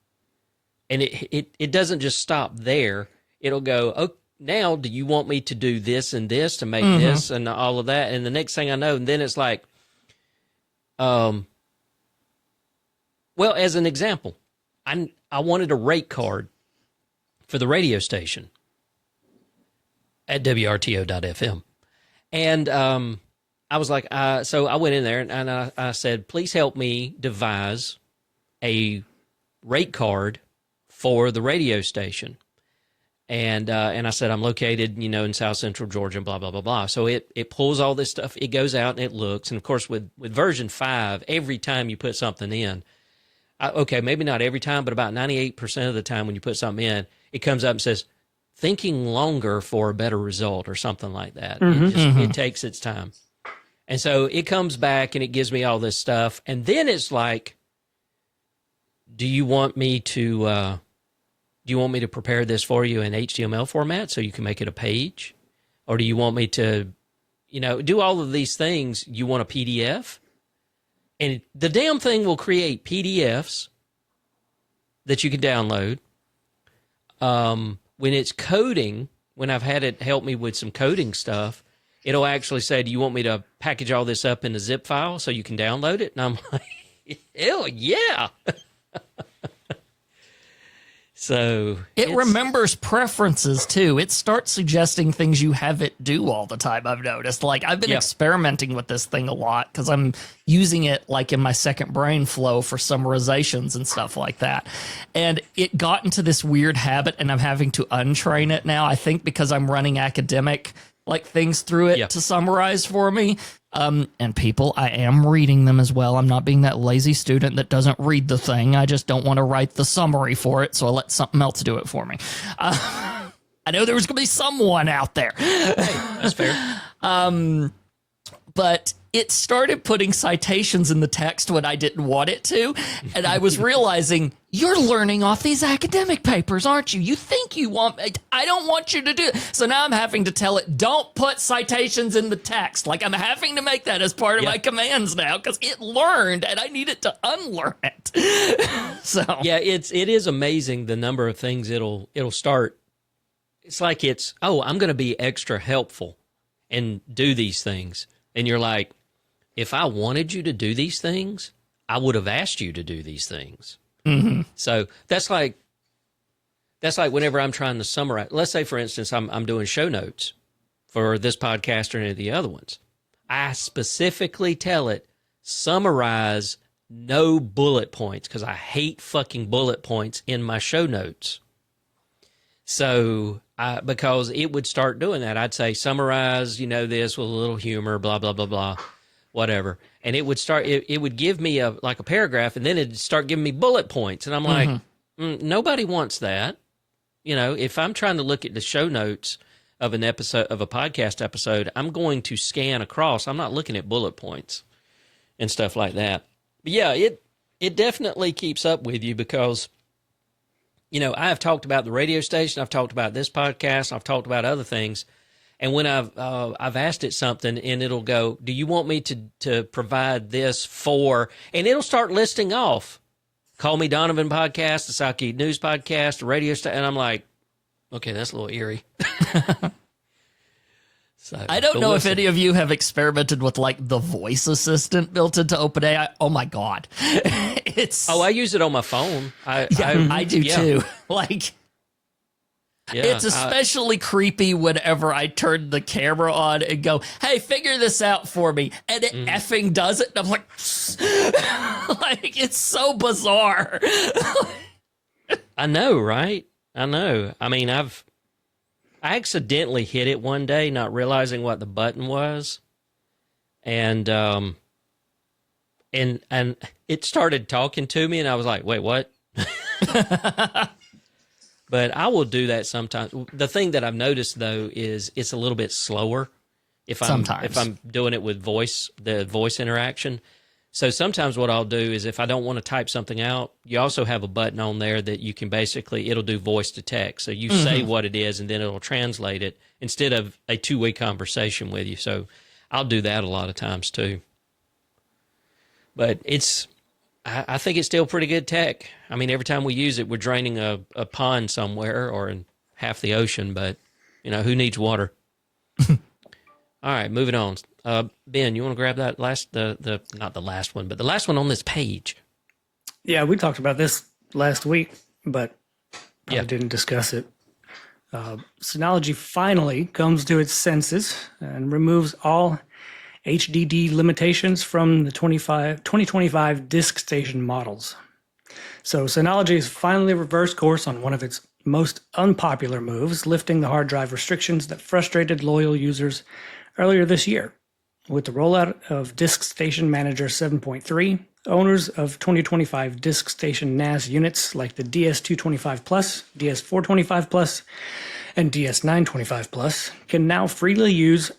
and it doesn't just stop there. It'll go, oh, now do you want me to do this and this to make this and all of that? And the next thing I know, and then it's like, well, as an example, I wanted a rate card for the radio station at WRTO.FM. And I was like, so I went in there and I said, please help me devise a rate card for the radio station. And I said, I'm located, in South Central Georgia, blah, blah, blah, blah. So it pulls all this stuff. It goes out and it looks. And, of course, with version 5, every time you put something in, okay, maybe not every time, but about 98% of the time when you put something in, it comes up and says, thinking longer for a better result or something like that. It takes its time. And so it comes back and it gives me all this stuff. And then it's like, do you want me to prepare this for you in HTML format so you can make it a page? Or do you want me to, do all of these things? You want a PDF? And the damn thing will create PDFs that you can download. When it's coding, when I've had it help me with some coding stuff, it'll actually say, do you want me to package all this up in a zip file so you can download it? And I'm like, hell yeah. So it remembers preferences too. It starts suggesting things you have it do all the time. I've noticed. Like I've been experimenting with this thing a lot because I'm using it like in my second brain flow for summarizations and stuff like that. And it got into this weird habit, and I'm having to untrain it now. I think because I'm running academic like things through it to summarize for me. And people, I am reading them as well. I'm not being that lazy student that doesn't read the thing. I just don't want to write the summary for it, so I let something else do it for me. I know there was going to be someone out there. Hey, that's fair. But it started putting citations in the text when I didn't want it to. And I was realizing, you're learning off these academic papers, aren't you? You think you want, I don't want you to do it. So now I'm having to tell it, don't put citations in the text. Like I'm having to make that as part of my commands now because it learned and I need it to unlearn it. So yeah, it is amazing the number of things it'll start. It's like I'm going to be extra helpful and do these things. And you're like, if I wanted you to do these things, I would have asked you to do these things. Mm-hmm. So that's like whenever I'm trying to summarize. Let's say, for instance, I'm doing show notes for this podcast or any of the other ones. I specifically tell it, summarize, no bullet points, because I hate fucking bullet points in my show notes. So, because it would start doing that, I'd say, summarize, this with a little humor, blah, blah, blah, blah, whatever. And it would start, it would give me a paragraph, and then it'd start giving me bullet points. And I'm like, nobody wants that. If I'm trying to look at the show notes of an episode, of a podcast episode, I'm going to scan across. I'm not looking at bullet points and stuff like that. But yeah, it definitely keeps up with you because, I have talked about the radio station, I've talked about this podcast, I've talked about other things, and when I've asked it something, and it'll go, "Do you want me to provide this for?" And it'll start listing off, "Call Me Donovan podcast, the SouthGeek News podcast, the radio station," and I'm like, okay, that's a little eerie. So, I don't know if any of you have experimented with like the voice assistant built into OpenAI. Oh my God. I use it on my phone. I do too. Like, it's especially creepy whenever I turn the camera on and go, "Hey, figure this out for me." And it effing does it. And I'm like, like, it's so bizarre. I know, right? I know. I mean, I accidentally hit it one day, not realizing what the button was, and it started talking to me, and I was like, "Wait, what?" But I will do that sometimes. The thing that I've noticed though is it's a little bit slower if I'm doing it with the voice interaction. So sometimes what I'll do is if I don't want to type something out, you also have a button on there that you can it'll do voice to text. So you say what it is and then it'll translate it instead of a two-way conversation with you. So I'll do that a lot of times too. But I think it's still pretty good tech. I mean, every time we use it, we're draining a pond somewhere or in half the ocean, but who needs water? All right, moving on. Ben, you want to grab that not the last one, but the last one on this page. Yeah, we talked about this last week, but didn't discuss it. Synology finally comes to its senses and removes all HDD limitations from the 2025 disk station models. So Synology has finally reversed course on one of its most unpopular moves, lifting the hard drive restrictions that frustrated loyal users earlier this year. With the rollout of Disk Station Manager 7.3, owners of 2025 Disk Station NAS units like the DS225 Plus, DS425 Plus, and DS925 Plus can now freely use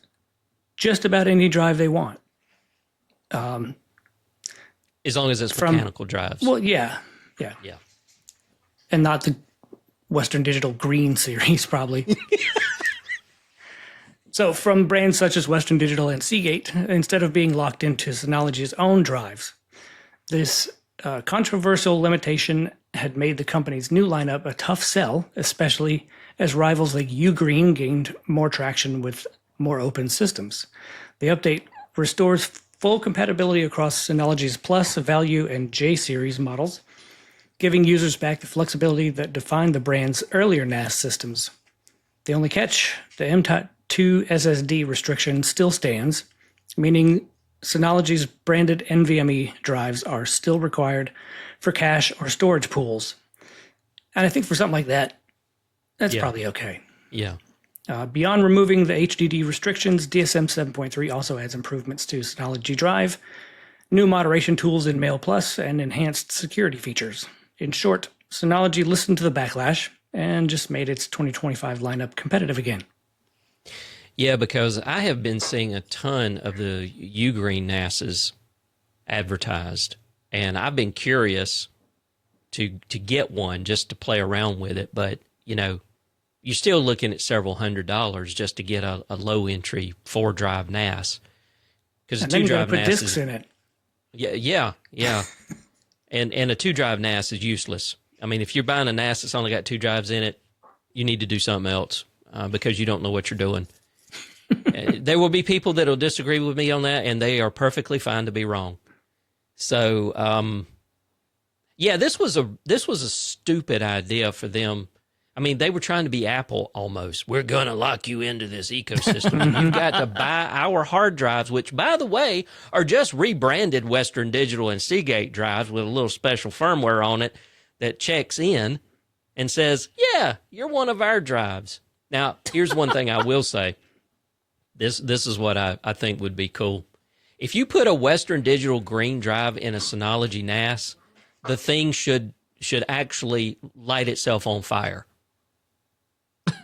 just about any drive they want. As long as it's mechanical drives. Well, yeah. And not the Western Digital Green series, probably. So from brands such as Western Digital and Seagate, instead of being locked into Synology's own drives, this controversial limitation had made the company's new lineup a tough sell, especially as rivals like Ugreen gained more traction with more open systems. The update restores full compatibility across Synology's Plus, Value, and J series models, giving users back the flexibility that defined the brand's earlier NAS systems. The only catch, the M.2 SSD restriction still stands, meaning Synology's branded NVMe drives are still required for cache or storage pools. And I think for something like that, that's probably okay. Yeah. Beyond removing the HDD restrictions, DSM 7.3 also adds improvements to Synology Drive, new moderation tools in Mail Plus, and enhanced security features. In short, Synology listened to the backlash and just made its 2025 lineup competitive again. Yeah, because I have been seeing a ton of the Ugreen NASs advertised, and I've been curious to get one just to play around with it. But, you know, you're still looking at several $100s just to get a low-entry 4-drive NAS. Because a 2-drive put NAS discs in it. Yeah. and a 2-drive NAS is useless. I mean, if you're buying a NAS that's only got 2 drives in it, you need to do something else because you don't know what you're doing. There will be people that will disagree with me on that, and they are perfectly fine to be wrong. So, yeah, this was a stupid idea for them. I mean, they were trying to be Apple almost. We're going to lock you into this ecosystem. You've got to buy our hard drives, which, by the way, are just rebranded Western Digital and Seagate drives with a little special firmware on it that checks in and says, yeah, you're one of our drives. Now, here's one thing I will say. This is what I think would be cool. If you put a Western Digital green drive in a Synology NAS, the thing should actually light itself on fire.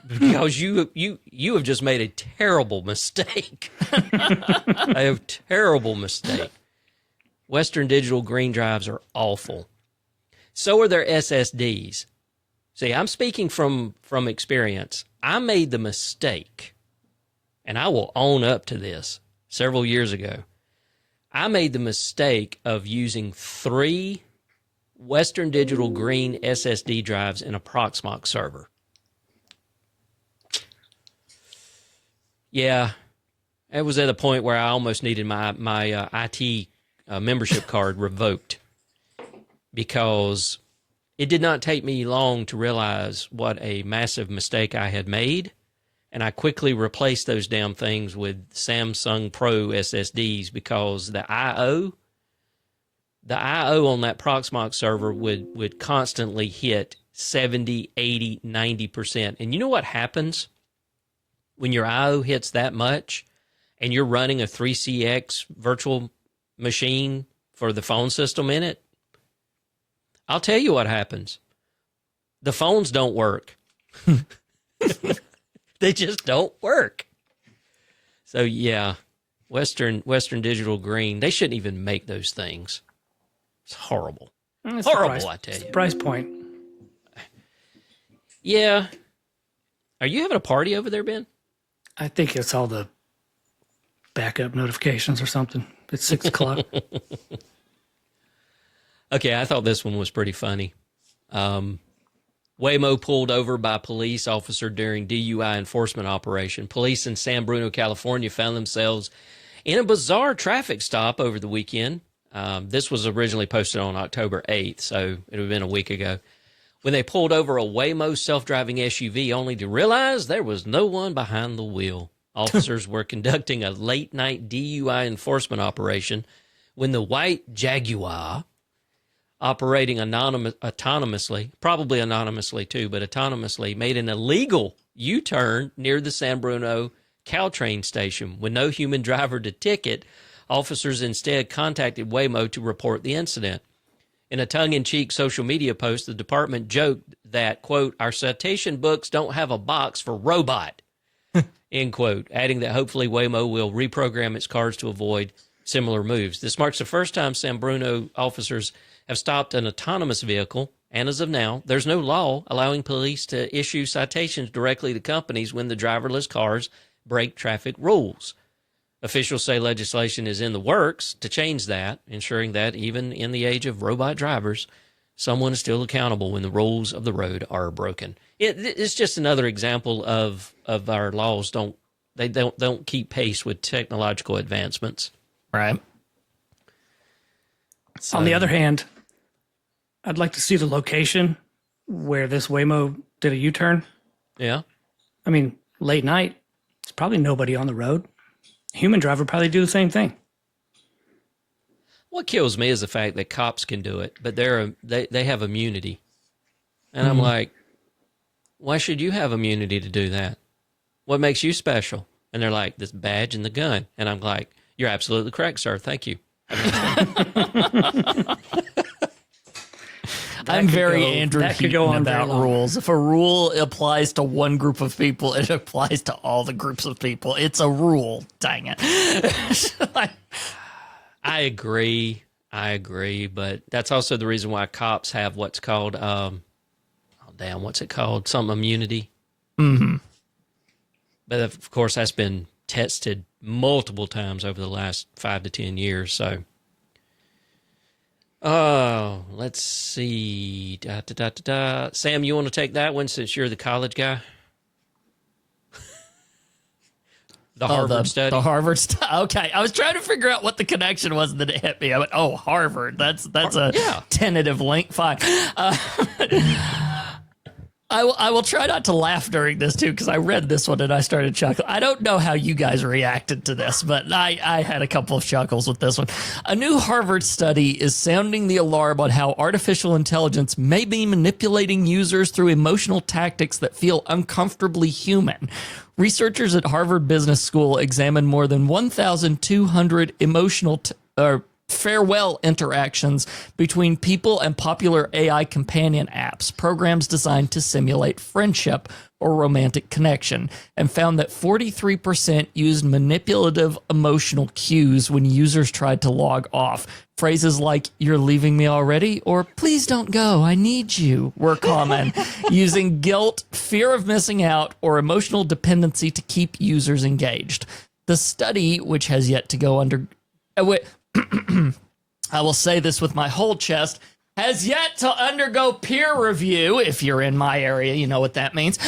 Because you have just made a terrible mistake. A terrible mistake. Western Digital green drives are awful. So are their SSDs. See, I'm speaking from experience. I made the mistake, and I will own up to this, several years ago. I made the mistake of using 3 Western Digital green SSD drives in a Proxmox server. Yeah, it was at a point where I almost needed my IT membership card revoked because it did not take me long to realize what a massive mistake I had made, and I quickly replaced those damn things with Samsung Pro SSDs because the I.O. on that Proxmox server would constantly hit 70, 80, 90%. And you know what happens when your I.O. hits that much and you're running a 3CX virtual machine for the phone system in it? I'll tell you what happens. The phones don't work. They just don't work. So, yeah, Western Digital Green, they shouldn't even make those things. It's horrible. It's horrible, I tell you. It's the price point. Yeah. Are you having a party over there, Ben? I think it's all the backup notifications or something. It's 6 o'clock. Okay, I thought this one was pretty funny. Waymo pulled over by police officer during DUI enforcement operation. Police in San Bruno, California found themselves in a bizarre traffic stop over the weekend. This was originally posted on October 8th, so it would have been a week ago, when they pulled over a Waymo self-driving SUV only to realize there was no one behind the wheel. Officers were conducting a late-night DUI enforcement operation when the white Jaguar, operating autonomously, probably anonymously too, but autonomously, made an illegal U-turn near the San Bruno Caltrain station. With no human driver to ticket, officers instead contacted Waymo to report the incident. In a tongue-in-cheek social media post, the department joked that, quote, our citation books don't have a box for robot, end quote, adding that hopefully Waymo will reprogram its cars to avoid similar moves. This marks the first time San Bruno officers have stopped an autonomous vehicle, and as of now, there's no law allowing police to issue citations directly to companies when the driverless cars break traffic rules. Officials say legislation is in the works to change that, ensuring that even in the age of robot drivers, someone is still accountable when the rules of the road are broken. It's just another example of our laws don't keep pace with technological advancements. Right. So, on the other hand, I'd like to see the location where this Waymo did a U-turn. Yeah. I mean, late night, there's probably nobody on the road. Human driver probably do the same thing. What kills me is the fact that cops can do it, but they have immunity. And I'm like, why should you have immunity to do that? What makes you special? And they're like, this badge and the gun. And I'm like, you're absolutely correct, sir. Thank you. I'm very Andrew Heaton about rules. If a rule applies to one group of people, it applies to all the groups of people. It's a rule. Dang it. I agree. But that's also the reason why cops have what's called, what's it called? Some immunity. Mm-hmm. But of course, that's been tested multiple times over the last 5 to 10 years. So, let's see. Sam, you want to take that one since you're the college guy? The Harvard study. The Harvard study. Okay, I was trying to figure out what the connection was, and then it hit me. I went, "Oh, Harvard. That's a tentative link." Fine. I will try not to laugh during this too, because I read this one and I started chuckling. I don't know how you guys reacted to this, but I had a couple of chuckles with this one. A new Harvard study is sounding the alarm on how artificial intelligence may be manipulating users through emotional tactics that feel uncomfortably human. Researchers at Harvard Business School examined more than 1,200 emotional farewell interactions between people and popular AI companion apps, programs designed to simulate friendship or romantic connection, and found that 43% used manipulative emotional cues when users tried to log off. Phrases like, "You're leaving me already?" or "Please don't go, I need you," were common, using guilt, fear of missing out, or emotional dependency to keep users engaged. The study, which has yet to go under... I will say this with my whole chest, has yet to undergo peer review. If you're in my area, you know what that means.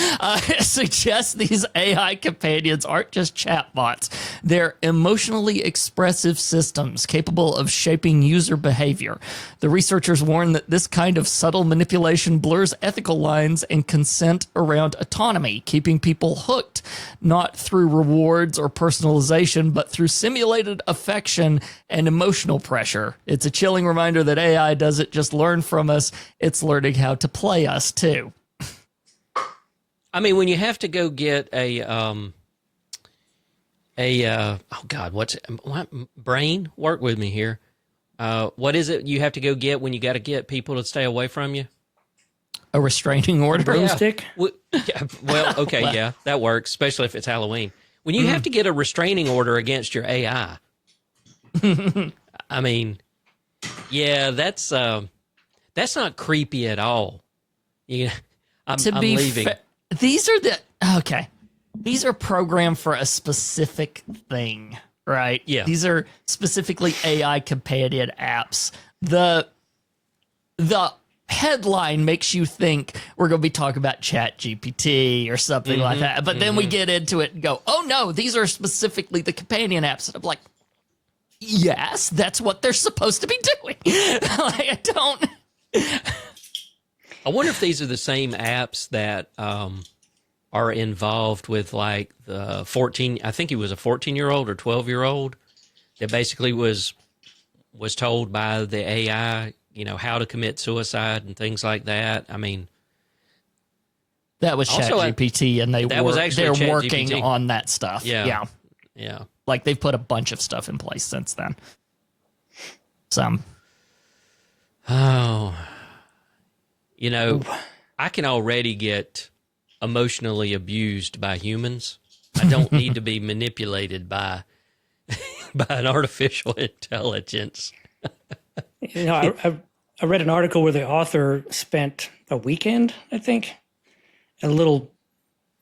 Suggests these AI companions aren't just chatbots. They're emotionally expressive systems capable of shaping user behavior. The researchers warn that this kind of subtle manipulation blurs ethical lines and consent around autonomy, keeping people hooked, not through rewards or personalization, but through simulated affection and emotional pressure. It's a chilling reminder that AI doesn't just learn from us, it's learning how to play us too. I mean, when you have to go get brain, work with me here. What is it you have to go get when you got to get people to stay away from you? A restraining order? Broomstick? Well, okay, yeah, that works, especially if it's Halloween. When you have to get a restraining order against your AI, I mean, yeah, that's not creepy at all. I'm leaving. These are programmed for a specific thing, right? Yeah. These are specifically AI companion apps. The headline makes you think we're going to be talking about ChatGPT or something like that. But then we get into it and go, oh no, these are specifically the companion apps. And I'm like, yes, that's what they're supposed to be doing. I don't. I wonder if these are the same apps that are involved with like the 14, I think he was a 14-year-old or 12-year-old that basically was told by the AI, how to commit suicide and things like that. I mean, that was ChatGPT, and they're working GPT. on that stuff. Yeah. Like they've put a bunch of stuff in place since then. I can already get emotionally abused by humans. I don't need to be manipulated by an artificial intelligence. I read an article where the author spent a weekend, I think, a little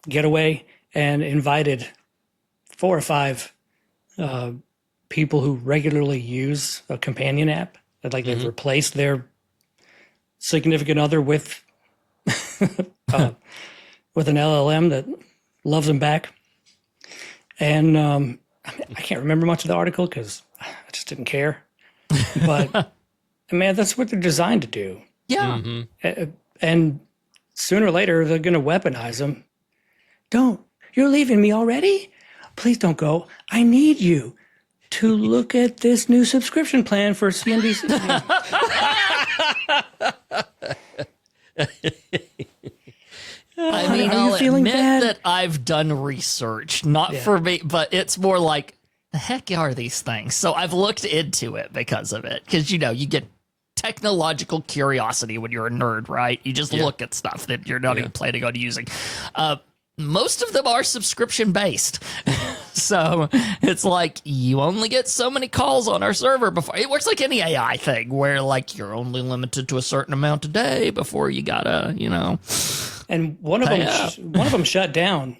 getaway, and invited 4 or 5 people who regularly use a companion app. That they've replaced their significant other with with an LLM that loves them back. And I can't remember much of the article because I just didn't care. But man, that's what they're designed to do. Yeah. And sooner or later, they're going to weaponize them. Don't. You're leaving me already? Please don't go. I need you to look at this new subscription plan for CNBC. I mean, I'll admit that I've done research, not for me, but it's more like, the heck are these things? So I've looked into it because of it. Because, you get technological curiosity when you're a nerd, right? You just look at stuff that you're not even planning on using. Most of them are subscription based. So it's like you only get so many calls on our server before it works like any AI thing where like you're only limited to a certain amount a day before you gotta, And one of them shut down,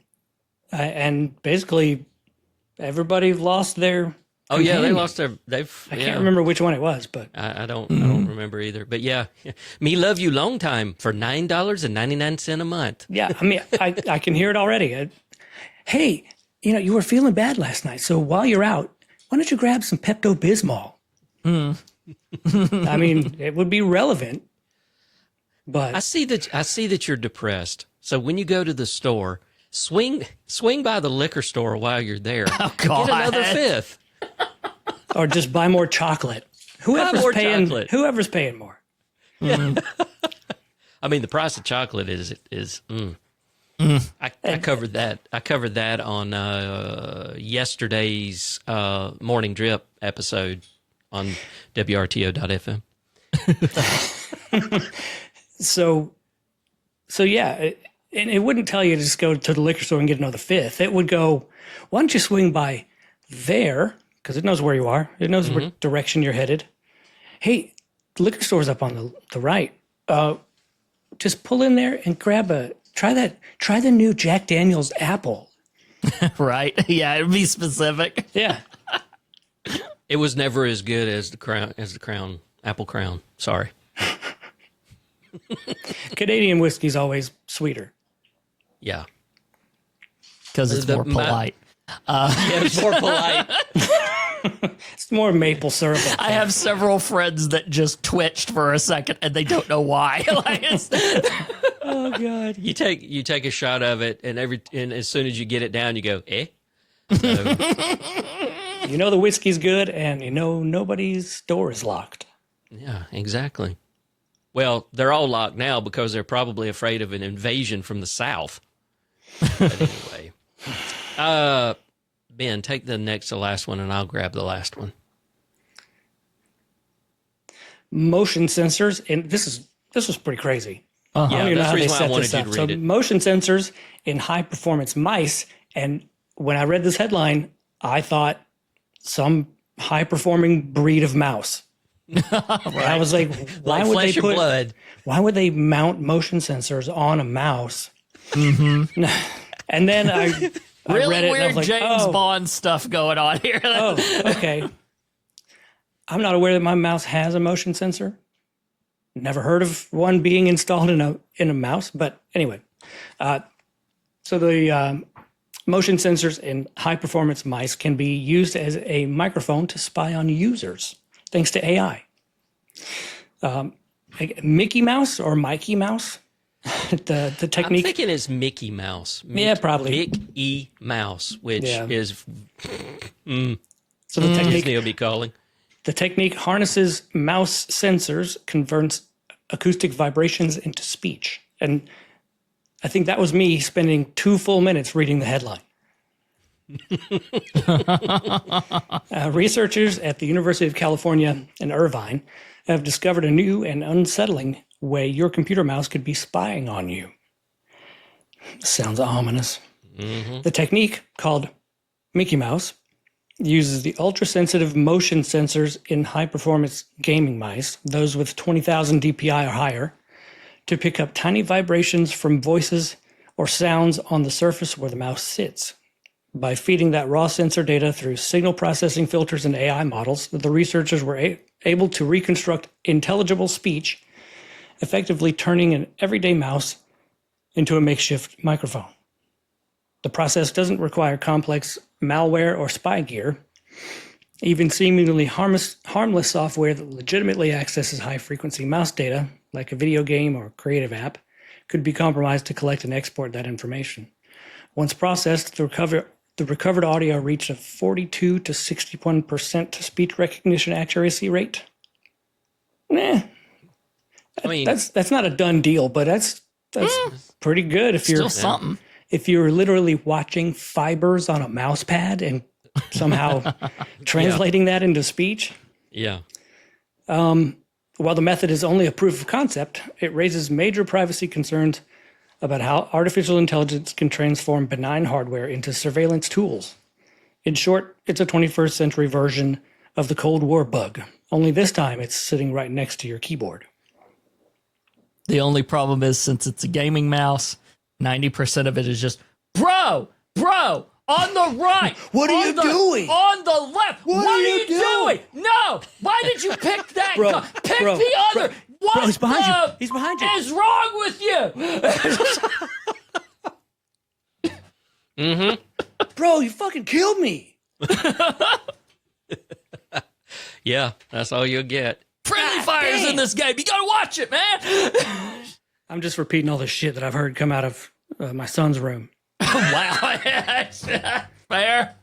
and basically everybody lost their. Oh yeah, they lost their. I can't remember which one it was, but I don't remember either. But yeah, me love you long time for $9.99 a month. Yeah, I mean, I can hear it already. Hey, you were feeling bad last night, so while you're out, why don't you grab some Pepto-Bismol? I mean, it would be relevant, but I see that you're depressed. So when you go to the store, swing by the liquor store while you're there. Oh, God. Get another fifth. Or just buy more chocolate. Whoever's paying more. Yeah. I mean, the price of chocolate is. I covered that. I covered that on yesterday's Morning Drip episode on WRTO.fm. So yeah, and it wouldn't tell you to just go to the liquor store and get another fifth. It would go, why don't you swing by there? Because it knows where you are. It knows what direction you're headed. Hey, the liquor store's up on the right. Just pull in there and try the new Jack Daniel's apple. Right? Yeah, it'd be specific. Yeah. It was never as good as the Crown Apple Crown. Sorry. Canadian whiskey's always sweeter. Yeah. Because it's more polite. It's more polite. It's more maple syrup. I have several friends that just twitched for a second and they don't know why. Oh God! You take a shot of it, and as soon as you get it down, you go, eh? So, the whiskey's good, and nobody's door is locked. Yeah, exactly. Well, they're all locked now because they're probably afraid of an invasion from the south. But anyway, Ben, take the next to last one, and I'll grab the last one. Motion sensors, and this was pretty crazy. Yeah, that's the reason why I wanted you to read it. Motion sensors in high-performance mice, and when I read this headline, I thought some high-performing breed of mouse. Right. I was like, why would they mount motion sensors on a mouse? Mm-hmm. And then I really read it weird and I was like, James Bond stuff going on here. Okay. I'm not aware that my mouse has a motion sensor. Never heard of one being installed in a mouse, but anyway. So the motion sensors in high-performance mice can be used as a microphone to spy on users, thanks to AI. Mickey Mouse or Mikey Mouse, the technique. I'm thinking it's Mickey Mouse. Yeah, probably. Mickey Mouse, which is. So the technique Disney will be calling. The technique harnesses mouse sensors, converts acoustic vibrations into speech. And I think that was me spending 2 full minutes reading the headline. Researchers at the University of California in Irvine have discovered a new and unsettling way your computer mouse could be spying on you. Sounds ominous. Mm-hmm. The technique, called Mickey Mouse, uses the ultra-sensitive motion sensors in high-performance gaming mice, those with 20,000 DPI or higher, to pick up tiny vibrations from voices or sounds on the surface where the mouse sits. By feeding that raw sensor data through signal processing filters and AI models, the researchers were able to reconstruct intelligible speech, effectively turning an everyday mouse into a makeshift microphone. The process doesn't require complex malware or spy gear. Even seemingly harmless software that legitimately accesses high-frequency mouse data like a video game or creative app, could be compromised to collect and export that information. Once processed, the recovered audio reached a 42 to 61% speech recognition accuracy rate. I mean, that's not a done deal, but that's pretty good if you're Still something. If you're literally watching fibers on a mouse pad and somehow translating that into speech. Yeah. While the method is only a proof of concept, it raises major privacy concerns about how artificial intelligence can transform benign hardware into surveillance tools. In short, it's a 21st century version of the Cold War bug, only this time it's sitting right next to your keyboard. The only problem is, since it's a gaming mouse, 90% of it is just, bro, on the right. What are you doing? On the left. What are you doing? No. Why did you pick that guy? Pick the other. What he's behind you. He's behind you. Is wrong with you? Bro, you fucking killed me. Yeah, that's all you'll get. Friendly fire's in this game. You gotta watch it, man. I'm just repeating all the shit that I've heard come out of my son's room. Wow. Fair.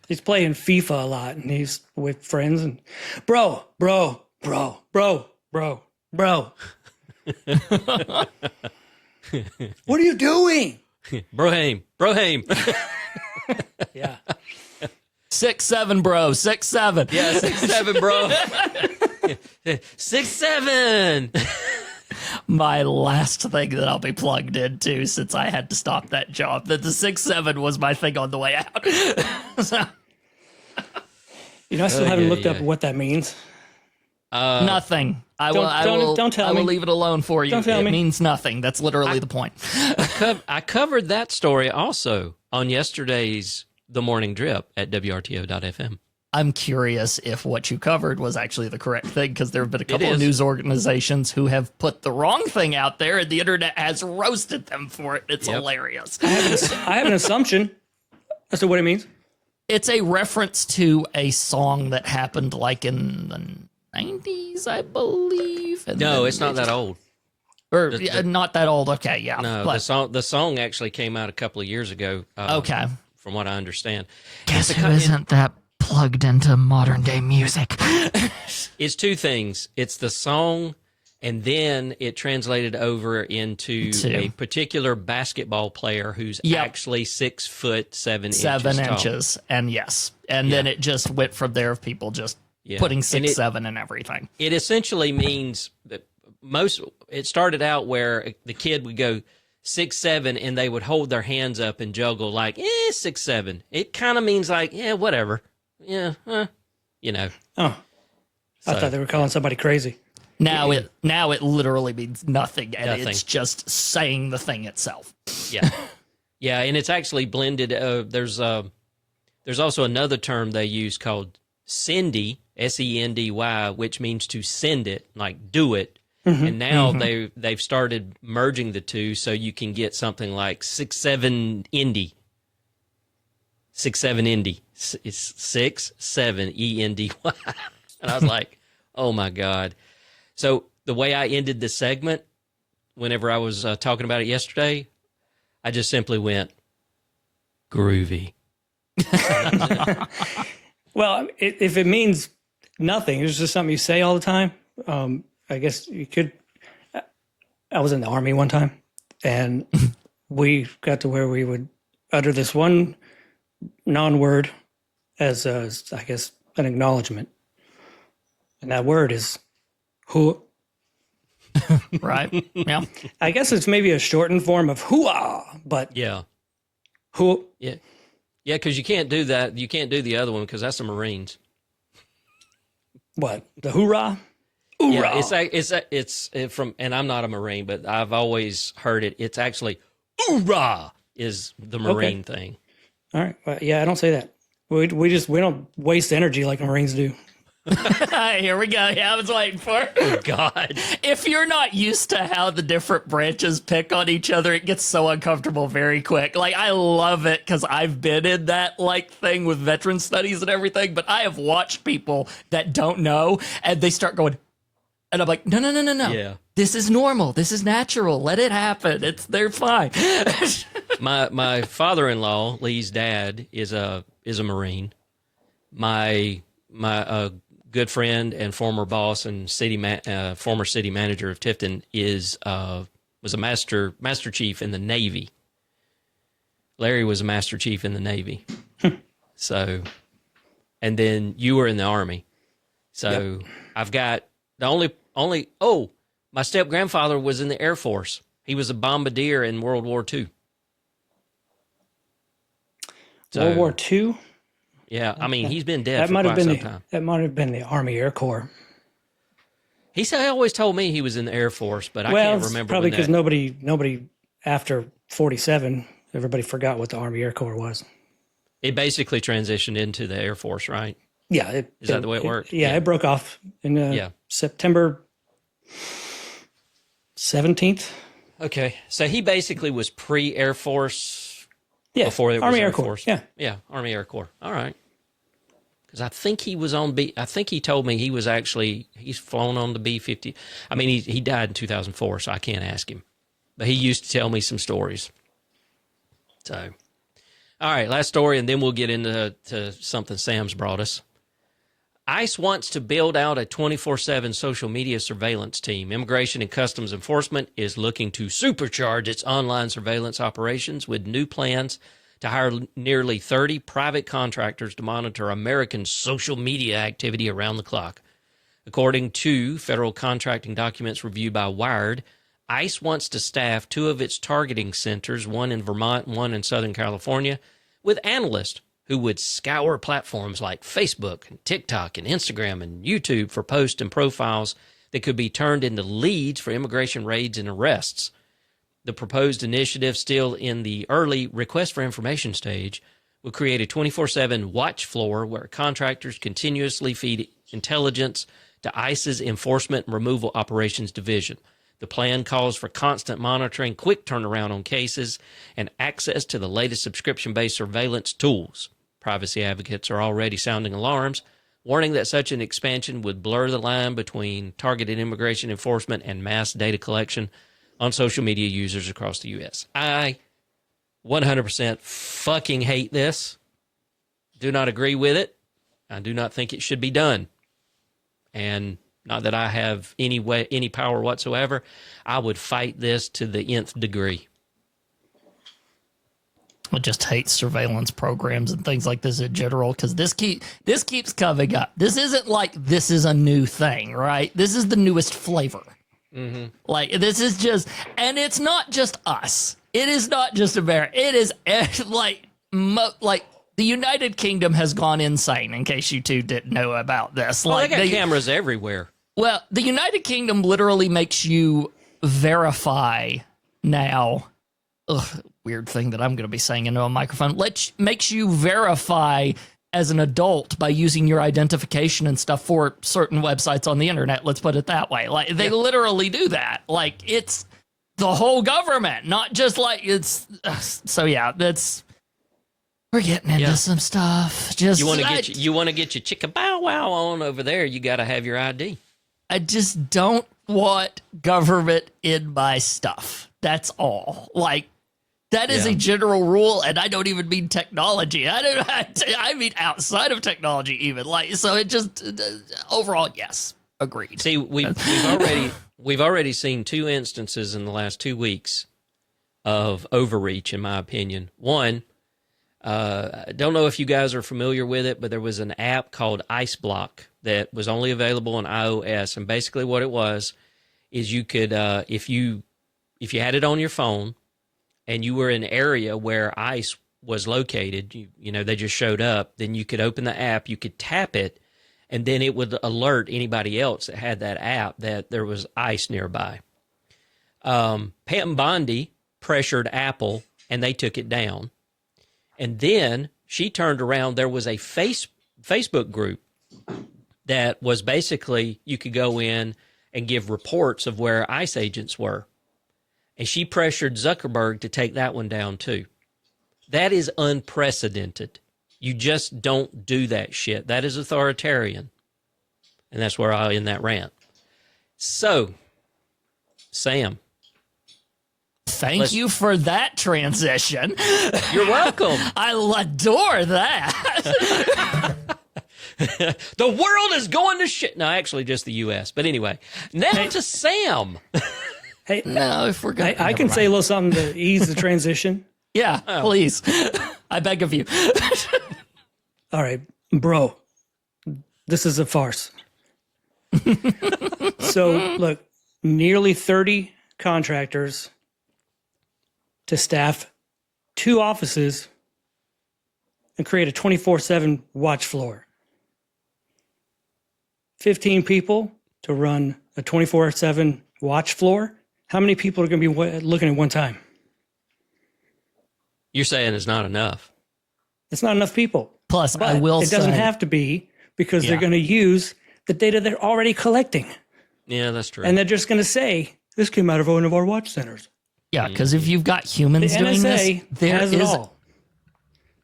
He's playing FIFA a lot, and he's with friends. And bro. What are you doing? Broham. Yeah. 6'7", bro. 6'7". Yeah, 6'7", bro. 6'7". My last thing that I'll be plugged into, since I had to stop that job, that the 6'7" was my thing on the way out. So, I still haven't looked up what that means. nothing. I will leave it alone for you. It means nothing. That's literally the point. I covered that story also on yesterday's The Morning Drip at WRTO.fm. I'm curious if what you covered was actually the correct thing, because there have been a couple of news organizations who have put the wrong thing out there, and the internet has roasted them for it. It's hilarious. I have an assumption as to what it means. It's a reference to a song that happened like in the 90s, I believe. No, it's not that old. Or not that old. Okay, yeah. No, the song actually came out a couple of years ago. Okay. From what I understand. Guess who isn't that plugged into modern day music? It's two things. It's the song, and then it translated over into a particular basketball player who's actually 6'7" inches. And yes. And then it just went from there of people just putting 6'7" in everything. It essentially means that it started out where the kid would go 6'7", and they would hold their hands up and juggle like, 6'7". It kind of means like, whatever. Yeah, Oh, I thought they were calling somebody crazy. Now it literally means nothing, and it's just saying the thing itself. Yeah, yeah, and it's actually blended. There's also another term they use called sendy, sendy, which means to send it, like do it. And now they've started merging the two, so you can get something like 6'7" indie. 6'7" indie. It's 6'7" ENDY. And I was like, oh my God. So the way I ended the segment, whenever I was talking about it yesterday, I just simply went, groovy. Well, if it means nothing, it's just something you say all the time. I guess you could. I was in the Army one time, and we got to where we would utter this one non-word as, I guess, an acknowledgement. And that word is who. Right? Yeah. I guess it's maybe a shortened form of hoo-ah, but who. Yeah, because you can't do that. You can't do the other one because that's the Marines. What? The hoorah? Yeah, it's from, and I'm not a Marine, but I've always heard it. It's actually hoorah is the Marine thing. All right. Well, yeah, I don't say that. We don't waste energy like Marines do. Here we go. Yeah, I was waiting for it. Oh, God. If you're not used to how the different branches pick on each other, it gets so uncomfortable very quick. Like, I love it because I've been in that like thing with veteran studies and everything, but I have watched people that don't know, and they start going, and I'm like, no. Yeah. this is normal. This is natural. Let it happen. They're fine. My father-in-law, Lee's dad, is a Marine. My good friend and former boss and former city manager of Tifton was a master chief in the Navy. Larry was a master chief in the Navy. So, and then you were in the Army. So I've got the only my step-grandfather was in the Air Force. He was a bombardier in World War II. So, World War II? Yeah, I mean, he's been dead for quite some time. That might have been the Army Air Corps. He always told me he was in the Air Force, but I can't remember. Probably because nobody after 47, everybody forgot what the Army Air Corps was. It basically transitioned into the Air Force, right? Yeah. Is that the way it worked? Yeah, it broke off in September 17th. Okay, so he basically was pre-Air Force. Yeah, before it was Army Air Corps. Corps. Yeah, Army Air Corps. All right. Because I think he was on B. I think he told me he's flown on the B-50. I mean, he died in 2004, so I can't ask him. But he used to tell me some stories. So, all right, last story, and then we'll get into something Sam's brought us. ICE wants to build out a 24/7 social media surveillance team. Immigration and Customs Enforcement is looking to supercharge its online surveillance operations with new plans to hire nearly 30 private contractors to monitor American social media activity around the clock. According to federal contracting documents reviewed by Wired, ICE wants to staff 2 of its targeting centers, one in Vermont and one in Southern California, with analysts who would scour platforms like Facebook and TikTok and Instagram and YouTube for posts and profiles that could be turned into leads for immigration raids and arrests. The proposed initiative, still in the early request for information stage, will create a 24/7 watch floor where contractors continuously feed intelligence to ICE's Enforcement and Removal Operations Division. The plan calls for constant monitoring, quick turnaround on cases, and access to the latest subscription-based surveillance tools. Privacy advocates are already sounding alarms, warning that such an expansion would blur the line between targeted immigration enforcement and mass data collection on social media users across the U.S. I 100% fucking hate this. Do not agree with it. I do not think it should be done. And not that I have any power whatsoever. I would fight this to the nth degree. I just hate surveillance programs and things like this in general because this keeps coming up. This isn't like this is a new thing, right? This is the newest flavor. Mm-hmm. Like this is just, and it's not just us. It is not just America. It is like the United Kingdom has gone insane. In case you two didn't know about this, well, they got cameras everywhere. Well, the United Kingdom literally makes you verify now. Ugh, weird thing that I'm going to be saying into a microphone. Makes you verify as an adult by using your identification and stuff for certain websites on the internet. Let's put it that way. Like they literally do that. Like it's the whole government, not just like it's. So yeah, we're getting into some stuff. Just you want to get your chicka bow wow on over there. You got to have your ID. I just don't want government in my stuff. That's all. Like. That is a general rule, and I don't even mean technology. I mean outside of technology, even so. It just overall, yes, agreed. See, we've already seen 2 instances in the last 2 weeks of overreach, in my opinion. One, I don't know if you guys are familiar with it, but there was an app called Ice Block that was only available on iOS, and basically what it was is you could, if you had it on your phone. And you were in an area where ICE was located, you know, they just showed up, then you could open the app, you could tap it, and then it would alert anybody else that had that app that there was ICE nearby. Pam Bondi pressured Apple, and they took it down. And then she turned around. There was a Facebook group that was basically you could go in and give reports of where ICE agents were. And she pressured Zuckerberg to take that one down, too. That is unprecedented. You just don't do that shit. That is authoritarian. And that's where I'll end that rant. So, Sam. Thank you for that transition. You're welcome. I adore that. The world is going to shit. No, actually, just the U.S. But anyway, now to Sam. Hey, No, if we're going, I can say a little something to ease the transition. yeah, please. I beg of you. All right, bro, this is a farce. So, look, nearly 30 contractors to staff 2 offices and create a 24/7 watch floor. 15 people to run a 24/7 watch floor. How many people are going to be looking at one time? You're saying it's not enough. It's not enough people. Plus, But I will it doesn't say, have to be because Yeah. they're going to use the data they're already collecting. Yeah, that's true. And they're just going to say, this came out of one of our watch centers. yeah, because if you've got humans The doing this, NSA there has it is. all.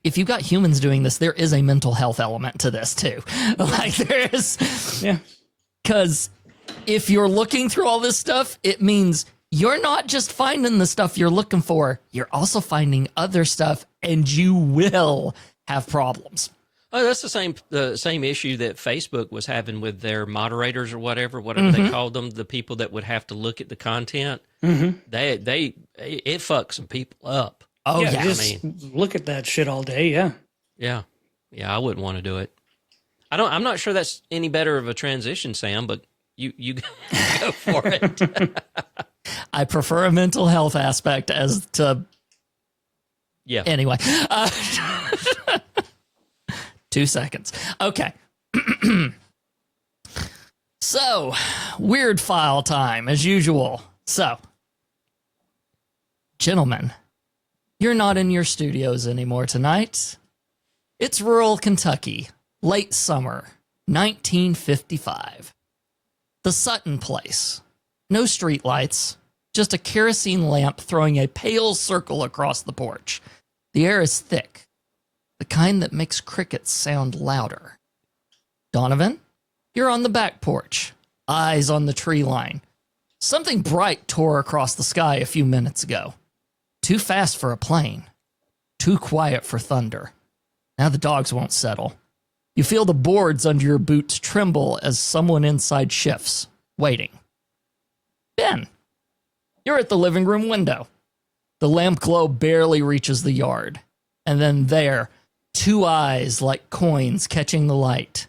If you've got humans doing this, there is a mental health element to this too. Like there is, Yeah. because if you're looking through all this stuff, it means you're not just finding the stuff you're looking for, you're also finding other stuff, and you will have problems. Oh, that's the same issue that Facebook was having with their moderators or whatever they called them, the people that would have to look at the content. Mm-hmm. It fucks some people up. Oh yeah. yeah, Just look at that shit all day. Yeah. Yeah, I wouldn't want to do it. I'm not sure that's any better of a transition, Sam, but you go for it. I prefer a mental health aspect as to Yeah. anyway. 2 seconds. Okay. So, weird file time as usual. So, gentlemen, you're not in your studios anymore tonight. It's rural Kentucky, late summer, 1955. The Sutton place. No streetlights, just a kerosene lamp throwing a pale circle across the porch. The air is thick, the kind that makes crickets sound louder. Donovan, you're on the back porch, eyes on the tree line. Something bright tore across the sky a few minutes ago. Too fast for a plane. Too quiet for thunder. Now the dogs won't settle. You feel the boards under your boots tremble as someone inside shifts, waiting. Ben, you're at the living room window. The lamp glow barely reaches the yard. And then there, 2 eyes like coins catching the light.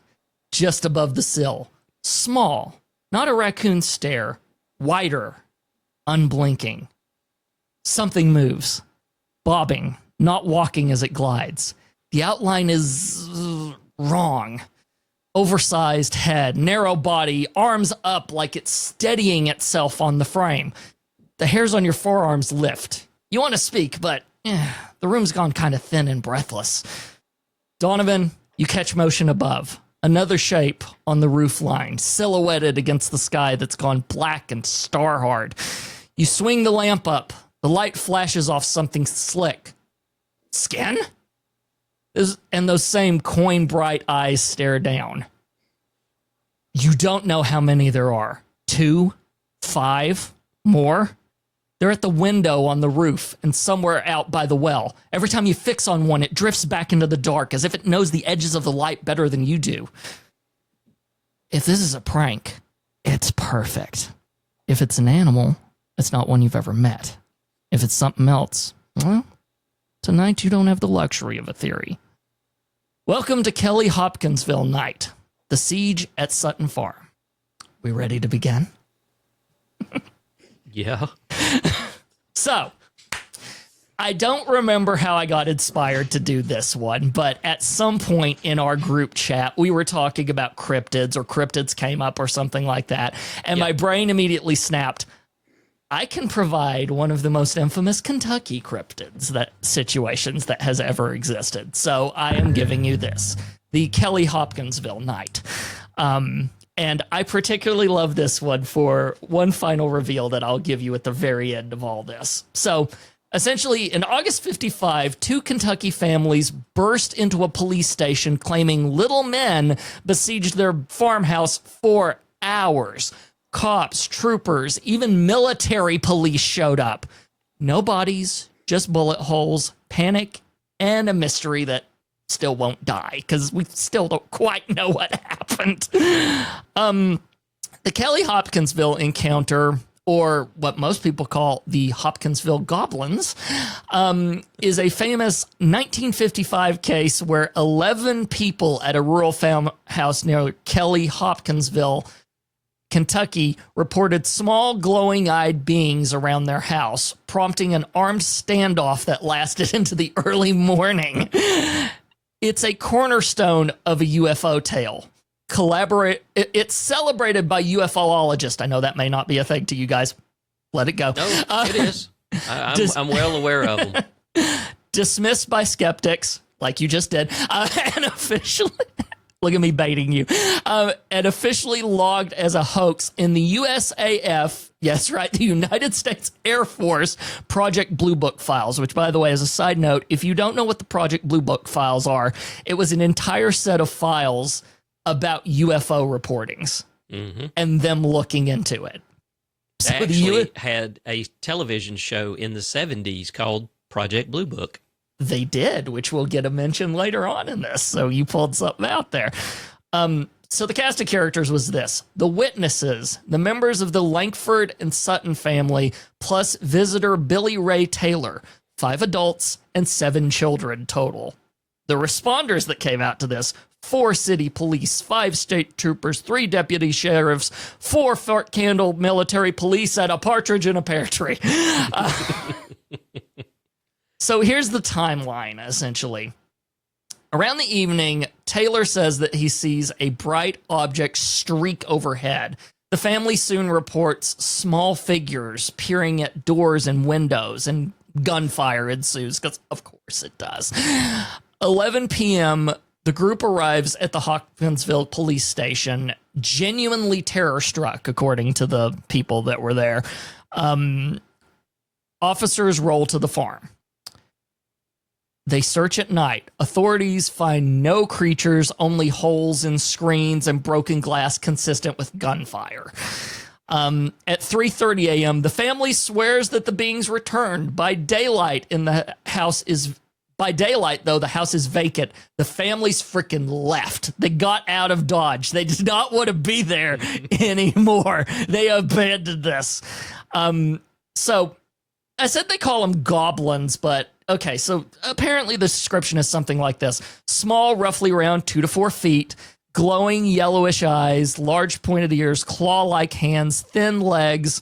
Just above the sill. Small, not a raccoon stare. Wider, unblinking. Something moves. Bobbing, not walking as it glides. The outline is wrong. Oversized head, narrow body, arms up like it's steadying itself on the frame. The hairs on your forearms lift. You want to speak, but the room's gone kind of thin and breathless. Donovan, you catch motion above. Another shape on the roof line, silhouetted against the sky that's gone black and star-hard. You swing the lamp up. The light flashes off something slick. Skin? And those same coin-bright eyes stare down. You don't know how many there are. 2? 5? More? They're at the window on the roof and somewhere out by the well. Every time you fix on one, it drifts back into the dark as if it knows the edges of the light better than you do. If this is a prank, it's perfect. If it's an animal, it's not one you've ever met. If it's something else, well, tonight you don't have the luxury of a theory. Welcome to Kelly-Hopkinsville night, the siege at Sutton Farm. We ready to begin? Yeah. So, I don't remember how I got inspired to do this one, but at some point in our group chat, we were talking about cryptids, or cryptids came up or something like that, and my brain immediately snapped. I can provide one of the most infamous Kentucky cryptids situations that has ever existed. So I am giving you this, the Kelly-Hopkinsville night. And I particularly love this one for one final reveal that I'll give you at the very end of all this. So essentially, in August 55, 2 Kentucky families burst into a police station claiming little men besieged their farmhouse for hours. cops, troopers, even military police showed up. No bodies, just bullet holes, panic, and a mystery that still won't die because we still don't quite know what happened. The Kelly-Hopkinsville encounter, or what most people call the Hopkinsville Goblins, is a famous 1955 case where 11 people at a rural farmhouse near Kelly-Hopkinsville, Kentucky, reported small glowing-eyed beings around their house, prompting an armed standoff that lasted into the early morning. It's a cornerstone of a UFO tale. It's celebrated by UFOologists. I know that may not be a thing to you guys. Let it go. No, it is. I'm well aware of them. Dismissed by skeptics, like you just did, and officially, look at me baiting you, and officially logged as a hoax in the USAF, yes, right, the United States Air Force Project Blue Book files, which, by the way, as a side note, if you don't know what the Project Blue Book files are, it was an entire set of files about UFO reportings and them looking into it. They actually had a television show in the 70s called Project Blue Book. They did, which we'll get a mention later on in this. So you pulled something out there. So the cast of characters was this: the witnesses, the members of the Lankford and Sutton family, plus visitor Billy Ray Taylor, 5 adults and 7 children total. The responders that came out to this: 4 city police, 5 state troopers, 3 deputy sheriffs, 4 Fort Candle military police, and a partridge in a pear tree. So here's the timeline, essentially. Around the evening, Taylor says that he sees a bright object streak overhead. The family soon reports small figures peering at doors and windows, and gunfire ensues, because of course it does. 11 p.m., the group arrives at the Hopkinsville police station, genuinely terror-struck, according to the people that were there. Officers roll to the farm. They search at night. Authorities find no creatures, only holes in screens and broken glass consistent with gunfire. At 3:30 a.m., the family swears that the beings returned. By daylight, though, the house is vacant. The family's freaking left. They got out of Dodge. They did not want to be there anymore. They abandoned this. So I said they call them goblins, but okay, so apparently the description is something like this: small, roughly around 2 to 4 feet, glowing yellowish eyes, large pointed ears, claw-like hands, thin legs,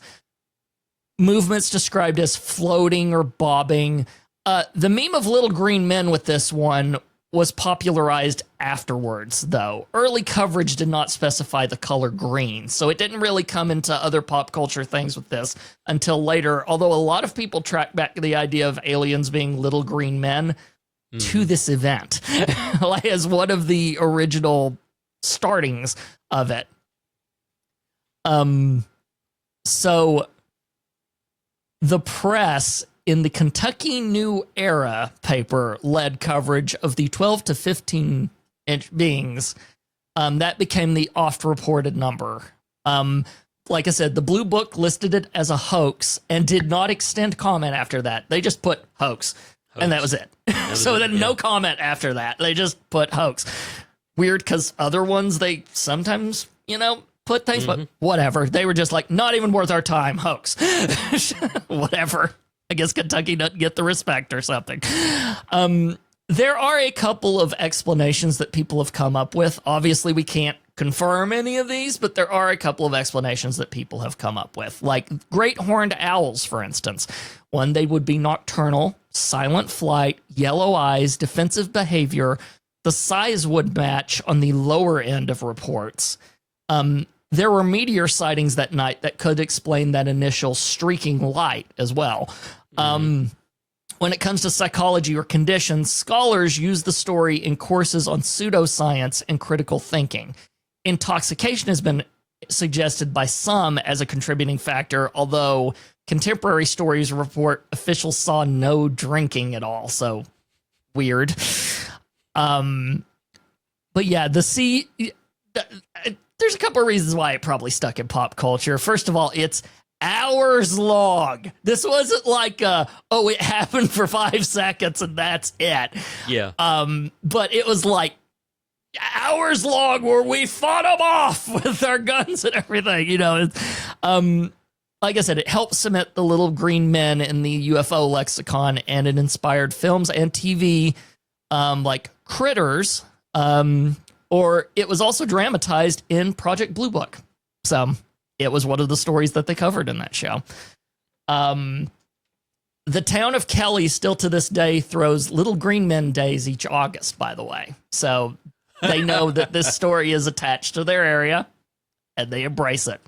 movements described as floating or bobbing. The meme of little green men with this one was popularized afterwards, though. Early coverage did not specify the color green, so it didn't really come into other pop culture things with this until later, although a lot of people track back the idea of aliens being little green men to this event, like as one of the original startings of it. So the press in the Kentucky New Era paper led coverage of the 12 to 15 inch beings. That became the oft-reported number. Like I said, the Blue Book listed it as a hoax and did not extend comment after that. They just put hoax. And that was it. So then no comment after that. They just put hoax. Weird, because other ones, they sometimes, put things, but whatever. They were just like, not even worth our time, hoax. Whatever. I guess Kentucky doesn't get the respect or something. There are a couple of explanations that people have come up with. Obviously, we can't confirm any of these, but there are a couple of explanations that people have come up with. Like great horned owls, for instance. One, they would be nocturnal, silent flight, yellow eyes, defensive behavior. The size would match on the lower end of reports. There were meteor sightings that night that could explain that initial streaking light as well. When it comes to psychology or conditions, scholars use the story in courses on pseudoscience and critical thinking. Intoxication has been suggested by some as a contributing factor, although contemporary stories report officials saw no drinking at all, so weird. But yeah, there's a couple of reasons why it probably stuck in pop culture. First of all, it's hours long. This wasn't like, it happened for 5 seconds and that's it. Yeah. But it was like hours long where we fought them off with our guns and everything. Like I said, it helped cement the little green men in the UFO lexicon, and it inspired films and TV like Critters, or it was also dramatized in Project Blue Book. So it was one of the stories that they covered in that show. The town of Kelly still to this day throws Little Green Men Days each August, by the way. So they know that this story is attached to their area, and they embrace it.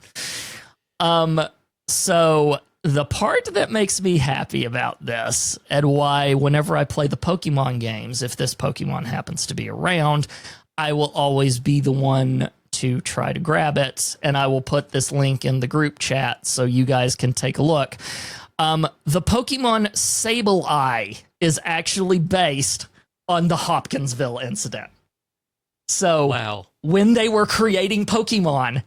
So the part that makes me happy about this, and why whenever I play the Pokemon games, if this Pokemon happens to be around, I will always be the one to try to grab it, and I will put this link in the group chat so you guys can take a look. The Pokemon Sableye is actually based on the Hopkinsville incident. So wow. When they were creating Pokemon,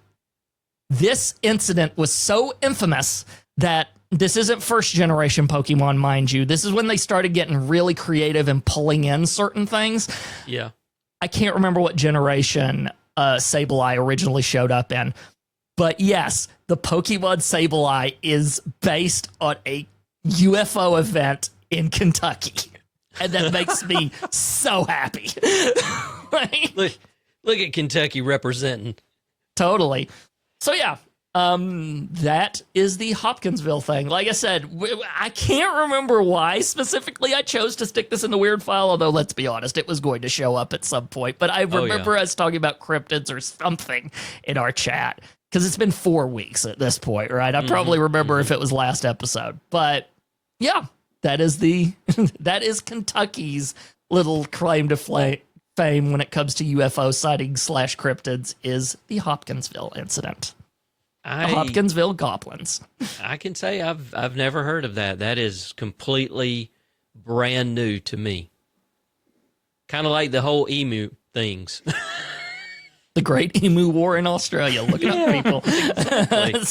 this incident was so infamous that this isn't first generation Pokemon, mind you. This is when they started getting really creative and pulling in certain things. Yeah. I can't remember what generation Sableye originally showed up in. But yes, the Pokemon Sableye is based on a UFO event in Kentucky. And that makes me so happy. Right? Look at Kentucky representing. Totally. So yeah, that is the Hopkinsville thing. Like I said, I can't remember why specifically I chose to stick this in the weird file, although let's be honest, it was going to show up at some point. But I remember us talking about cryptids or something in our chat, because it's been 4 weeks at this point, right? I probably remember if it was last episode. But yeah, that is that is Kentucky's little claim to fame when it comes to UFO sightings / cryptids is the Hopkinsville incident. The Hopkinsville Goblins. I can say I've never heard of that. That is completely brand new to me. Kind of like the whole emu things. The Great Emu War in Australia. Look it up, people. Exactly.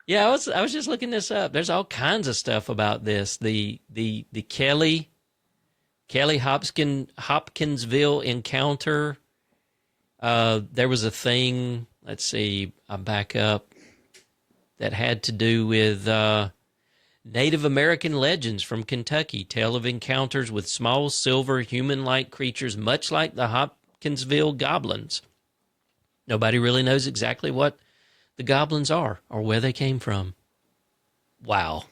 Yeah, I was just looking this up. There's all kinds of stuff about this. The Kelly-Hopkinsville encounter. There was a thing, let's see, I back up, that had to do with Native American legends from Kentucky tell of encounters with small silver human-like creatures much like the Hopkinsville Goblins. Nobody really knows exactly what the Goblins are or where they came from. Wow.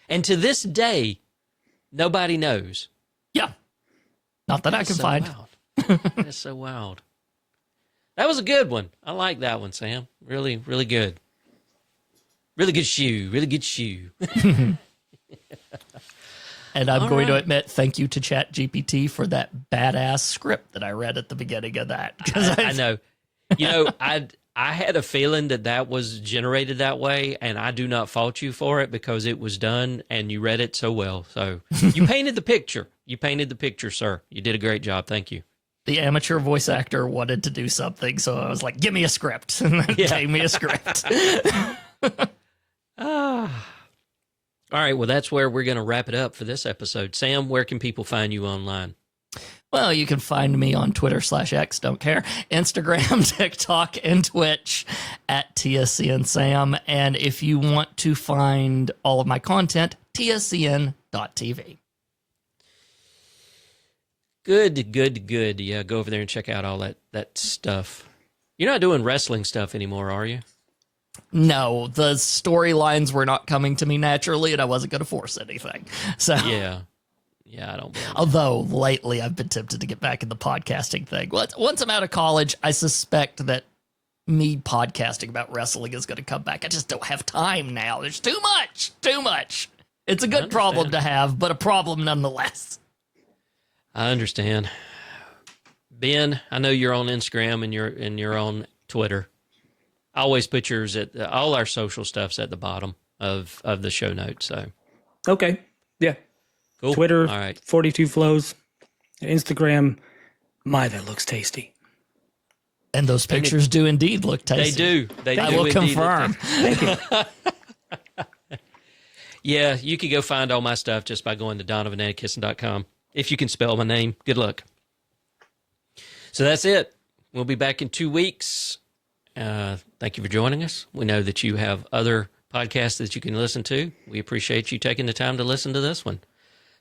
And to this day, nobody knows. Yeah. Not that I can find. Wild. That is so wild. That was a good one. I like that one, Sam. Really, really good. Really good shoe. Really good shoe. And I'm going to admit, thank you to ChatGPT for that badass script that I read at the beginning of that. I know. I had a feeling that was generated that way, and I do not fault you for it because it was done and you read it so well. So you painted the picture. You painted the picture, sir. You did a great job. Thank you. The amateur voice actor wanted to do something, so I was like, give me a script. And then gave me a script. All right, well, that's where we're going to wrap it up for this episode. Sam, where can people find you online? Well, you can find me on Twitter /X, don't care, Instagram, TikTok, and Twitch at TSCNSam. And if you want to find all of my content, tscn.tv. Good. Yeah, go over there and check out all that stuff. You're not doing wrestling stuff anymore, are you? No, the storylines were not coming to me naturally, and I wasn't going to force anything. So Yeah, I don't blame you. Although lately I've been tempted to get back in the podcasting thing. Once I'm out of college, I suspect that me podcasting about wrestling is going to come back. I just don't have time now. There's too much. It's a good problem to have, but a problem nonetheless. I understand. Ben, I know you're on Instagram and you're on Twitter. I always put yours at all our social stuff's at the bottom of the show notes. So Okay. Yeah. cool. Twitter, All right. 42 Flows. Instagram, my, that looks tasty. And those pictures do indeed look tasty. They do. They I do will indeed look confirm. Yeah, you can go find all my stuff just by going to donovanandkissin.com. If you can spell my name, good luck. So that's it. We'll be back in 2 weeks. Thank you for joining us. We know that you have other podcasts that you can listen to. We appreciate you taking the time to listen to this one.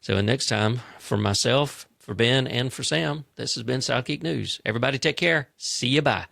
So next time, for myself, for Ben, and for Sam, this has been SouthGeek News. Everybody take care. See you. Bye.